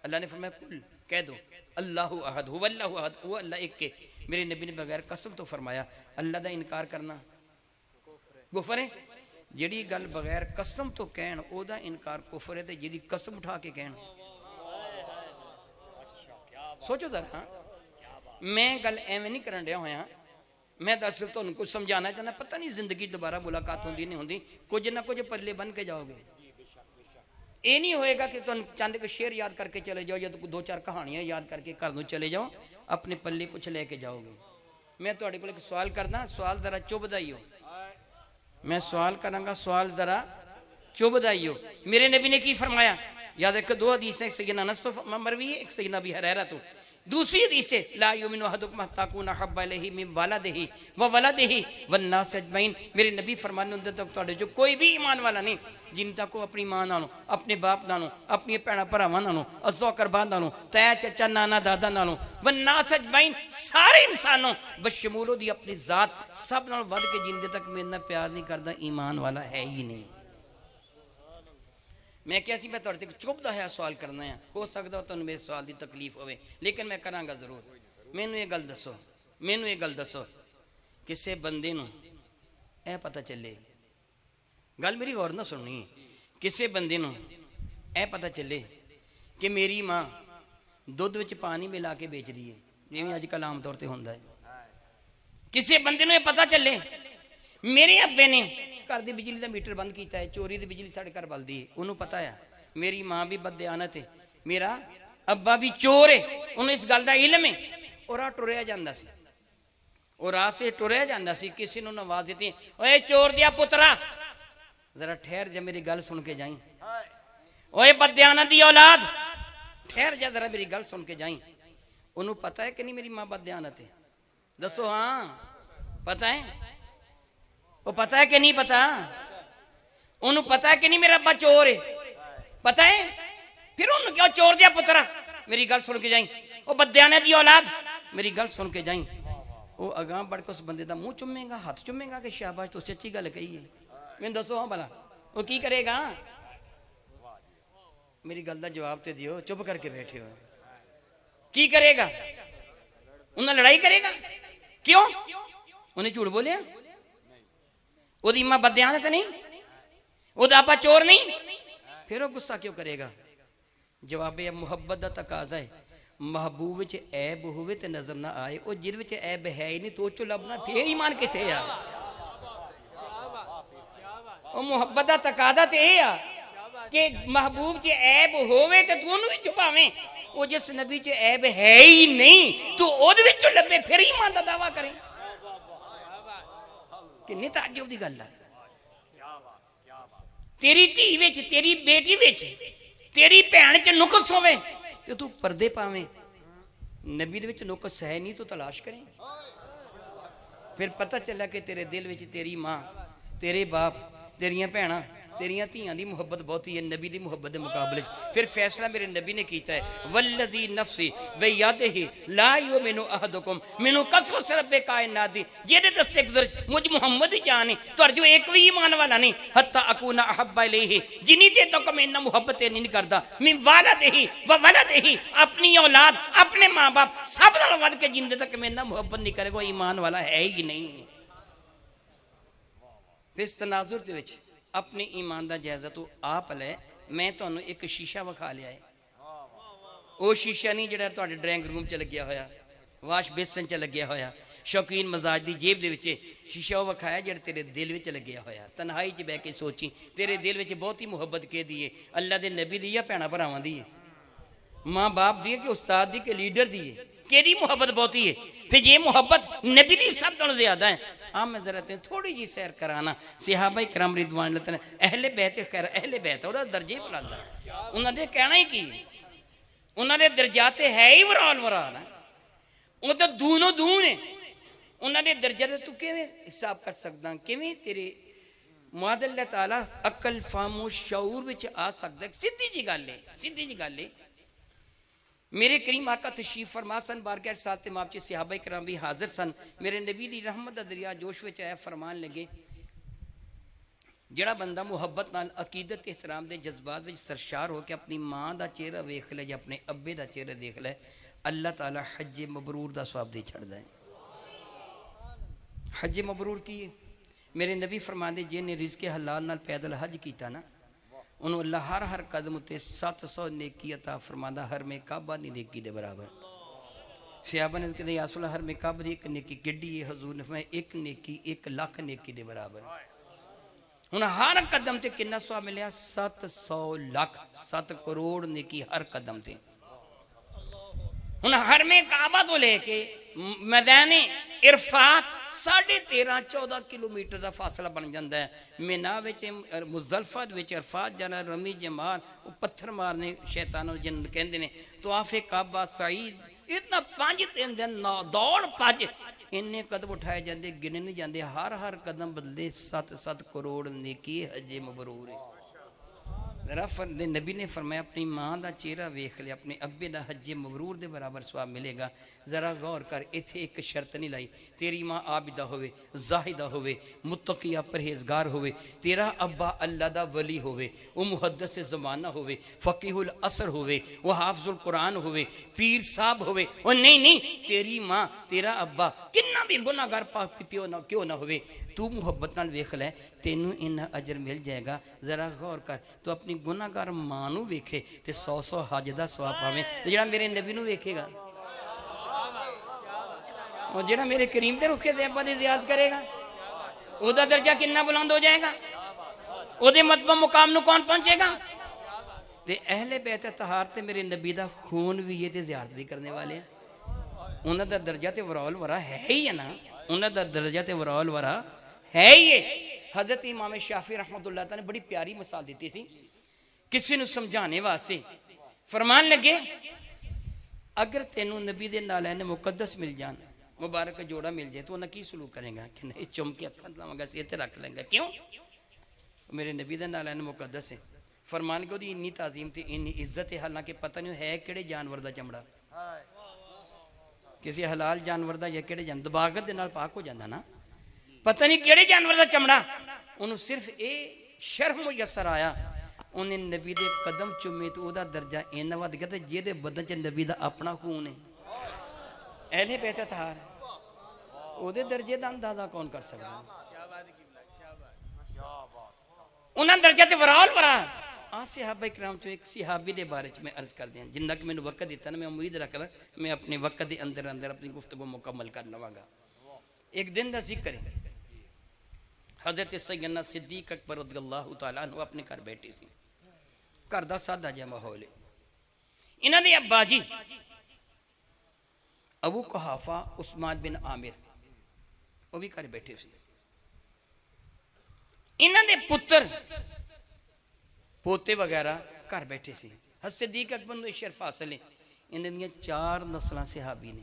اللہ نے فرمایا کل کہہ دو اللہ احد هو اللہ احد، وہ اللہ ایک کے۔ میرے نبی نے بغیر قسم تو فرمایا اللہ دا انکار کرنا کفر ہے۔ جڑی گل بغیر قسم تو کہن او دا انکار کفر ہے، تے جڑی قسم اٹھا کے کہن سوچو ذرا، میں گل ایویں نہیں کرن رہا ہویا، میں دراصل تمہیں کچھ سمجھانا چاہنا، پتہ نہیں زندگی دوبارہ ملاقات ہوندی نہیں ہوندی، کچھ نہ کچھ پلے بن کے جاؤ گے۔ یہ نہیں ہوئے گا کہ تم چاندے کو شعر یاد کر کے چلے جاؤ یا دو چار کہانیاں یاد کر کے گھر نوں چلے جاؤ، اپنے پلے کچھ لے کے جاؤ گے۔ میں تہاڈے کول ایک سوال کردا، سوال ذرا چبھدا ہی ہو، میں سوال کراں گا، سوال ذرا چبھدا ہی ہو۔ میرے نبی نے کی فرمایا؟ یاد رکھو دو حدیثیں، ایک سیدنا انس تو مروی ہے، ایک سیدنا ابی ہریرہ تو۔ دوسری حدیث ہے لا یؤمن احدکم حتی یکون احب الیہ من والدہ وولدہ والناس اجمعین۔ میرے نبی فرمانے ہوں تک تہاڈے جو کوئی بھی ایمان والا نہیں جن تک وہ اپنی ماں نالوں، اپنے باپ نالوں، اپنی بھیناں بھراواں نالوں، عزو اقرباء نالوں، تایا چچا نانا دادا نالوں، والناس اجمعین سارے انسانوں بشمول دی اپنی ذات سب نال ود کے جن تک میرے نال پیار نہیں کردا ایمان والا ہے ہی نہیں۔ میں کیسی میں تھوڑے تک چبھدا ہے سوال کرنا ہے، ہو سکتا ہو تمہیں میرے سوال دی تکلیف ہوئے، لیکن میں کراں گا ضرور۔ مینوں یہ گل دسو کسے بندے نوں اے پتہ چلے، گل میری غور نہ سننی، کسے بندے نوں اے پتہ چلے کہ میری ماں دودھ وچ پانی ملا کے بیچ دی ہے، جویں اج کل عام طور تے ہوندا ہے۔ کسے بندے نوں یہ پتہ چلے میرے ابے نے گھر دی بجلی دا میٹر بند کیتا ہے، چوری دی بجلی ساڈے گھر بلدی ہے، انہوں پتہ ہے میری ماں بھی بددیانت ہے، میرا ابا بھی چور ہے، انہوں اس گل دا علم ہے، اور راہ ٹریا جاندا سی، اور راہ سے ٹریا جاندا سی، کسی نوں نواز دیتے ہیں اوے چور دیا پترا ذرا ٹھہر جا میری گل سن کے جائیں، اوے بددیانت دی اولاد ٹھہر جا ذرا میری گل سن کے جائیں۔ انہوں پتہ ہے کہ نہیں میری ماں بددیانت ہے؟ دسو ہاں پتہ ہے؟ وہ پتہ ہے کہ نہیں پتہ؟ انہوں پتہ ہے کہ نہیں میرا ابا چور ہے؟ پتہ ہے؟ پھر انہوں کیا چور دیا پترا میری گل سن کے جائیں، وہ بددیانت دی اولاد میری گل سن کے جائیں۔ وہ اگاں بڑھ کے اس بندے دا منہ چومے گا، ہاتھ چومے گا کہ شاباش تو سچی گل کہی ہے، میں دسو ہاں بھلا وہ کی کرے گا؟ میری گل دا جواب تے دیو، چپ کر کے بیٹھے ہو، کی کرے گا؟ انہیں لڑائی کرے گا؟ کیوں؟ انہیں جھوٹ بولے؟ وہ دی ماں بددیانت نہیں؟ وہ دا ابا چور نہیں؟ پھر وہ غصہ کیوں کرے گا؟ جواب ہے محبت دا تقاضا ہے، محبوب وچ عیب ہوئے تے نظر نہ آئے، وہ جن وچ عیب ہے ہی نہیں تو چو لبنا پھر ایمان کتے یا؟ وہ محبت دا تقاضا تے ہے کہ محبوب چ عیب ہوئے تے دونوں بھی چھپاویں، وہ جس نبی چ عیب ہے ہی نہیں تو او دے وچ لبے پھر ایمان دا دعویٰ کریں، کنی تعجب دی گل ہے۔ تیری دھی وچ، تیری بیٹی وچ، تیری بہن چ نقص ہوئے تے تو پردے پاویں، نبی دے وچ نقص ہے نہیں تو تلاش کریں، پھر پتہ چلا کہ تیرے دل وچ تیری ماں، تیرے باپ، تیریاں بھੈਣਾਂ تیریاں دھیاں دی محبت بہتی ہے نبی دی محبت دے مقابلے پھر فیصلہ میرے نبی نے کیتا ہے والذی نفسی بیدہ لا یؤمن احدکم من قسم رب کائنات دی یہ دے دستے گزر مجھ محمد جانی تو جو ایک بھی ایمان والا نہیں حتی اکون احب الیہ جنی دے تو کہ میں انہا محبت نہیں کردا من والدہ و ولدہ اپنی اولاد اپنے ماں باپ سب نال ود کے جن دے تک میں انہا محبت نہیں کرے گا ایمان والا ہے ہی نہیں. پھر اس تناظر دے وچ اپنے ایمان دا جائزہ تو آپ لے میں تو انہوں ایک شیشہ وکھا لیا ہے وہ شیشہ نہیں جڑا تواڈے ڈرائنگ روم چ لگیا ہویا واش بیسن چ لگیا ہویا شوقین مزاج دی جیب دے وچ شیشہ وہ وکھایا جڑا تیرے دل وچ لگیا ہویا تنہائی چ بیٹھ کے سوچی تیرے دل وچ بہت ہی محبت کے دیے اللہ دے نبی دی یا بھੈਣਾਂ بھراواں دی ہے ماں باپ دی کہ استاد دی کہ لیڈر دی ہے کیڑی محبت بہت ہی ہے پھر یہ محبت نبی دی سب تو زیادہ ہے. میں ذرا تھوڑی جی سیر کرانا صحابہ کرام رضوان اللہ تعالی اہل بیت خیر اہل بیت اور درجے بلند انہوں نے کہنا ہی کی انہوں نے درجات ہے ہی وران وران وہ تو دونوں دون ہیں انہوں نے درجات تو کیویں حساب کر سکتا کیویں تیرے معاذ اللہ تعالی عقل فہم و شعور وچ آ سکتا ہے سیدھی جی گل ہے میرے کریم آقا تشریف فرما سن بارگاہ رسالت مآب چ صحابہ کرام بھی حاضر سن میرے نبی دی رحمت دا دریا جوش وچ آیا فرمان لگے جڑا بندہ محبت نال عقیدت احترام دے جذبات وچ سرشار ہو کے اپنی ماں دا چہرہ ویکھ لے یا اپنے ابے دا چہرہ دیکھ لے اللہ تعالی حج مبرور دا ثواب دے چھڑدا ہے. حج مبرور کی ہے میرے نبی فرماندے جن نے رزق حلال نال پیدل حج کیتا نا انہوں اللہ ہر قدم تے 700 نیکی عطا فرماندہ ہر میں کعبہ نہیں نیکی دے برابر. صحابہ نے کہتے یا رسول اللہ ہر میں کعبہ دی ایک نیکی کڈی ہے حضور نے فرمایا ایک نیکی 1,00,000 نیکی دے برابر. انہوں ہر قدم تے کنا سواب ملیا 700 لاکھ 7 کروڑ نیکی ہر قدم تے. انہوں ہر میں کعبہ تو لے کے میدان عرفات 13.5-14 کلومیٹر دا فاصلہ بن جاندہ ہے. مینا وچ مزدلفہ وچ عرفات جانا رمی جمار پتھر مارنے شیطانوں جن کہندے نے تو آفے کعبہ سعید اتنا 5 دن دوڑ 5 انہیں قدم اٹھائے جاندے گنے نہیں جاندے ہر قدم بدلے 7 کروڑ نیکی حج مبرور ہے. نبی نے فرمایا اپنی ماں دا چہرہ ویکھ لے اپنے ابے دا حج مبرور دے برابر ثواب ملے گا. ذرا غور کر ایتھے ایک شرط نہیں لائی تیری ماں عابدہ ہوئے زاہدہ ہوئے متقیہ پرہیزگار ہوئے تیرا ابا اللہ دا ولی ہوئے وہ محدث زمانہ ہوئے فقیہ العصر ہوئے وہ حافظ القرآن ہوئے پیر صاحب ہوئے وہ نہیں تیری ماں تیرا ابا کنا بھی گناہگار پاک پیو نہ کیوں نہ ہوئے تو محبت نال ویکھ لے تینوں انہا اجر مل جائے گا. ذرا غور کر تو اپنی گناہگار ماں نو ویکھے تے 100 حج دا ثواب پاویں جڑا میرے نبی نو ویکھے گا اور جڑا میرے کریم دے رخے دے ابا دی زیارت کرے گا او دا درجہ کتنا بلند ہو جائے گا او دے مرتبہ مقام نو کون پہنچے گا. تے اہل بیت طہار تے میرے نبی دا خون بھی یہ تے زیارت بھی کرنے والے ہیں انہاں دا درجہ تے ورال ورا ہے ہی ہے نا انہاں دا درجہ تے ورال ورا ہے ہی ہے. حضرت امام شافعی رحمۃ اللہ تعالی نے بڑی پیاری مثال دیتی تھی کسی نو سمجھانے واسطے فرمان لگے اگر تینوں نبی دے نالین مقدس مل جان مبارک جوڑا مل جائے تو انہیں کی سلوک کریں گا کہ نہیں چم کے اکھن لاؤں گا سیتے رکھ لیں گا کیوں میرے نبی دے نالین مقدس ہے. فرمان کو دی انی تعظیم تھی انی عزت ہے حالانکہ پتہ نہیں ہے کیڑے جانور دا چمڑا کسی حلال جانور دا یا کیڑے جانور دباغت دے نال پاک ہو جاندہ نا پتہ نہیں کیڑے جانور دا چمڑا انہوں صرف اے شرم میسر آیا انہیں نبی دے قدم چومے تو او دا درجہ اینہ واد گیا تھا یہ دے بدن چے نبی دا اپنا خون ہے اہلِ بیت طہار او دے درجے دا اندازہ کون کر سکتا انہاں درجہ تے ورال ورا صحابہ اکرام تو ایک صحابی دے بارے میں عرض کر دیں جنہ کہ میں نے وقت دیتا نا میں امید رکھ رہا میں اپنے وقت دے اندر اپنی گفتگو مکمل کرنا گا. ایک دن دا ذکر ہے حضرت سیدنا صدیق اکبر رضی اللہ تعالیٰ عنہ اپنے گھر بیٹھی سی گھر دا سادہ جا ماحول ہے انہاں دے ابا جی ابو قحافہ عثمان بن عامر وہ بھی گھر بیٹھے سی انہاں دے پتر پوتے وغیرہ گھر بیٹھے سی. حضرت صدیق اکبر نے شرف حاصل ہے انہاں دیاں 4 نسلاں صحابی نے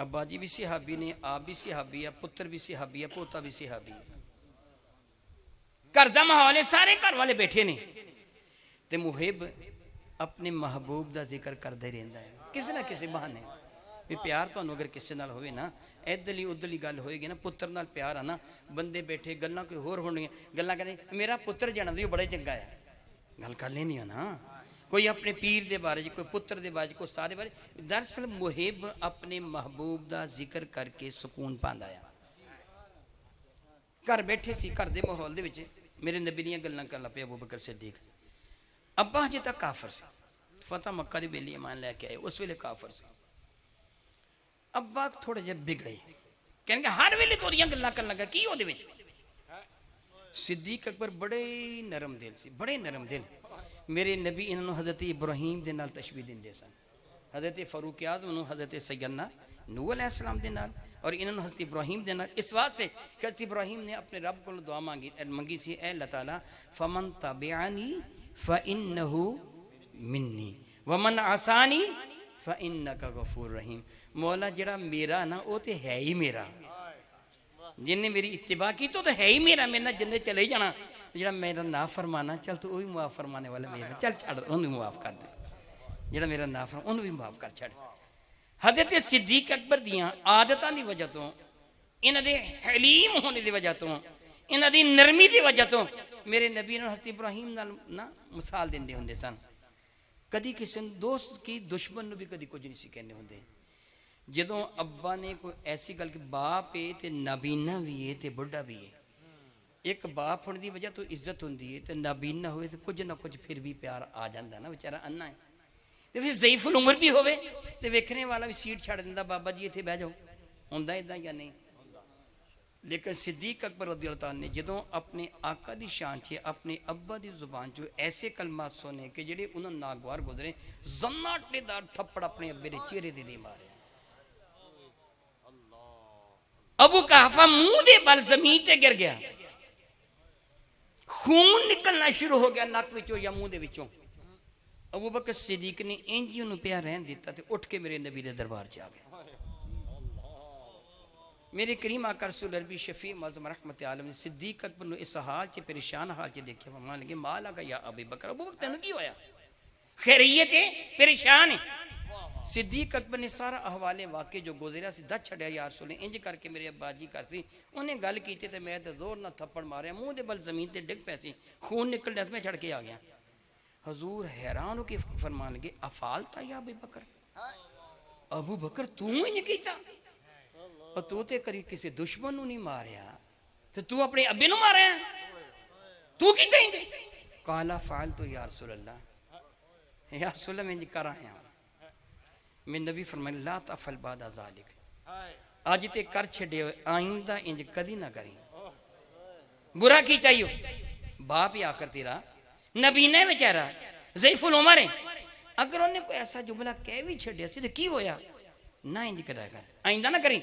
ابا جی بھی صحابی نے آپ بھی صحابی ہے پتر بھی صحابی ہے پوتا بھی صحابی ہے. گھر دا ماحول ہے سارے گھر والے بیٹھے نے تے محب اپنے محبوب دا ذکر کردا ہی رہندا ہے کسی نہ کسی بہانے بھی پیار تو اگر کسی نال ہوئے نا ادھرلی ادھرلی گل ہوئے گی نا پتر نال پیار آنا بندے بیٹھے گلاں کوئی ہور ہونگیاں گلاں کہندے میرا پتر جانا دی بڑا چنگا ہے گل کر لینی ہے نا کوئی اپنے پیر دے بارے کوئی پتر دے بارے کوئی استاد دے بارے دراصل محب اپنے محبوب دا ذکر کر کے سکون پاندا ہے گھر بیٹھے سی گھر دے ماحول دے وچ میرے نبی دیاں گلاں کر لپے ابو بکر صدیق ابا ہجے تک کافر سی فتح مکہ دی ویلی ایمان لے کے آئے اس ویلے کافر سی ابا تھوڑے جے بگڑے کہنے کہ ہر ویلے توریاں گلاں کرن لگا کی ہو دے وچ صدیق اکبر بڑے نرم دل سی بڑے نرم دل میرے نبی انہوں حضرت ابراہیم دے نال تشبیہ دیندے سن حضرت فاروق اعظم انہوں حضرت سیدنا نوح علیہ السلام دے نال اور انہوں حضرت ابراہیم دے نال اس واسطے سے کہ حضرت ابراہیم نے اپنے رب کو دعا منگی سی اے اللہ تعالیٰ فمن تابعنی فإنہ منی ومن عصانی فإنک غفور رحیم مولا جڑا میرا نا وہ تے ہے ہی میرا جن نے میری اتباع کی تو ہے ہی میرا میرا جننے چلے جانا جڑا میرا نا فرمانا چل تو وہی معاف فرمانے والا میرا چل چھڑ انہوں معاف کر دے جڑا میرا نا فرمان انہوں بھی معاف کر چھڑ حضرت صدیق اکبر دیاں عادتاں دی وجہ تو انہاں دے حلیم ہونے دی وجہ تو انہاں دی نرمی دی وجہ تو میرے نبی نے حضرت ابراہیم نا مثال دیندے ہوندے سن کدی کسی دوست کی دشمن نو بھی کدی کچھ نہیں سی کہنے ہوندے جدوں ابا نے کوئی ایسی گل کہ باپ ہے تے نابینا بھی ہے تے بڑھا بھی ہے ایک باپ ہونے دی وجہ تو عزت ہوندی ہے تے نابینا ہوئے تے کچھ نہ کچھ پھر بھی پیار آ جاندہ نا بیچارہ انا ہے تے پھر ضعیف العمر بھی ہوئے تے ویکھنے والا بھی سیٹ چھڑ دیندہ بابا جی ایتھے بیٹھ جاؤ ہوندہ ادھا یا نہیں لیکن صدیق اکبر رضی اللہ تعالیٰ نے جدوں اپنے آقا دی شان چھے اپنے ابا دی زبان چھے ایسے کلمات سونے کہ جڑے انہوں ناگوار گزرے زناٹے دار تھپڑ اپنے ابے دے چہرے دے مارے ابو کہفہ منہ دے بل زمین تے گر گیا خون نکلنا شروع ہو گیا ناک وچوں یا منہ دے وچوں ابو بکر صدیق نے انجی انہوں پیا رہن دیتا تے اٹھ کے میرے نبی دے دربار چاہ گیا میرے کریم آقا رسول عربی شفیع معظم رحمت عالم نے صدیق اکبر نے اس حال چے پریشان حال چے دیکھے فرمان لگے مالا کا یا ابی بکر ابو بکر تینوں کی ہویا خیریت ہے پریشان ہے صدیق اکبر نے سارا احوال واقع جو گزریا سی دت چھڑیا یا رسول نے انج کر کے میرے ابا جی کرتی انہیں گل کیتے تے میں تے زور نہ تھپڑ مارے منہ دے بل زمین تے ڈگ پیسی خون نکل ڈس میں چھڑ کے آ گیا حضور حیران ہو کے فرمان لگے افعالتا یا ابی بکر ابو بکر تو انج کیتا اور تو تے کری کسی دشمن نہیں ماریا تو اپنے ابے نو ماریا تو کیتا ہی دے قالا فعلتو یا رسول اللہ یا رسول اللہ میں انج کر آیا میں نبی فرمائے لا تفعل بعد ذالک آج تے کر چھڑے ہوئے آئندہ انج کدی نہ کریں برا کی چاہیو باپ ہی آخر تیرا نبی نے بیچارہ ضعیف العمر ہے اگر انہیں کوئی ایسا جملہ کہہ بھی چھڑیا سی تو کی ہویا نہ انج کرا کر آئندہ نہ کریں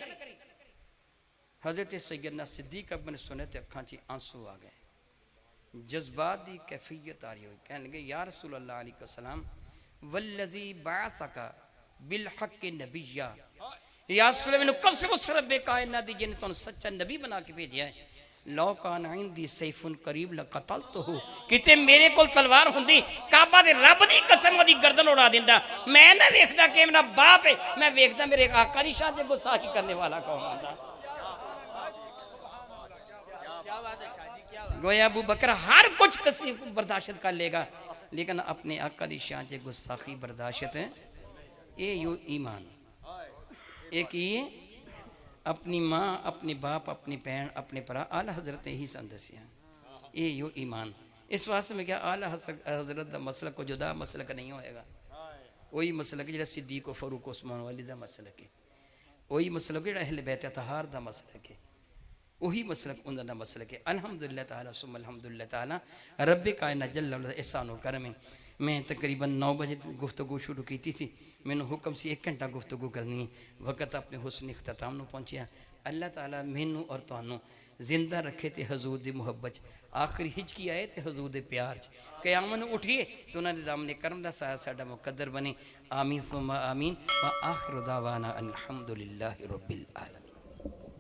حضرت سیدنا صدیق اکبر نے سنے تے اکھاں چی آنسو آ گئے جذبات دی کیفیت آ رہی ہوئی کہنے لگے یا رسول اللہ علیہ السلام والذی بعثکا بالحق نبیہ یا رسول اللہ نے قسم اس رب کائنات دی جنہیں تو سچا نبی بنا کے بھیجیا ہے لو کان عندی سیف قریب لقتلتو کتے میرے کول تلوار ہوندی کعبہ دے رب دی قسم دی گردن اڑا دیندا میں نہ ویکھدا کہ میرا باپ ہے میں ویکھدا میرے آقا دی شان دے گستاخی کرنے والا کون ہوندا گویا ابو بکر ہر کچھ تکلیف برداشت کر لے گا لیکن اپنے آقا دی شان سے گستاخی برداشت ہے اے یو ایمان ایک یہ اپنی ماں اپنے باپ اپنی بہن اپنے پرا اعلیٰ حضرت ہی سندسیاں اے یو ایمان اس واسطے میں کیا اعلیٰ حضرت دا مسلک کو جدا مسلک نہیں ہوئے گا وہی مسلک جڑا صدیق و فاروق عثمان والی دا مسلک ہے وہی مسلک جڑا اہل بیت اطہار دا مسلک ہے وہی مسلک انہوں دا مسلک ہے الحمدللہ تعالیٰ ثم الحمدللہ تعالیٰ رب کائنات جل وعلا احسان و کرم میں تقریباً 9 بجے گفتگو شروع کی تھی میں نے حکم سے 1 گھنٹہ گفتگو کرنی ہے وقت اپنے حسن اختتام نو پہنچیا اللہ تعالیٰ مینوں اور تانوں زندہ رکھے تے حضور دی محبت آخری ہجکی آئے تے حضور دے پیار قیامت نو اٹھیے تو انہوں نے دامن کرم دا سایہ ساڈا مقدر بنے آمین ثم آمین و آخر دعوانا الحمدللہ رب العالمین.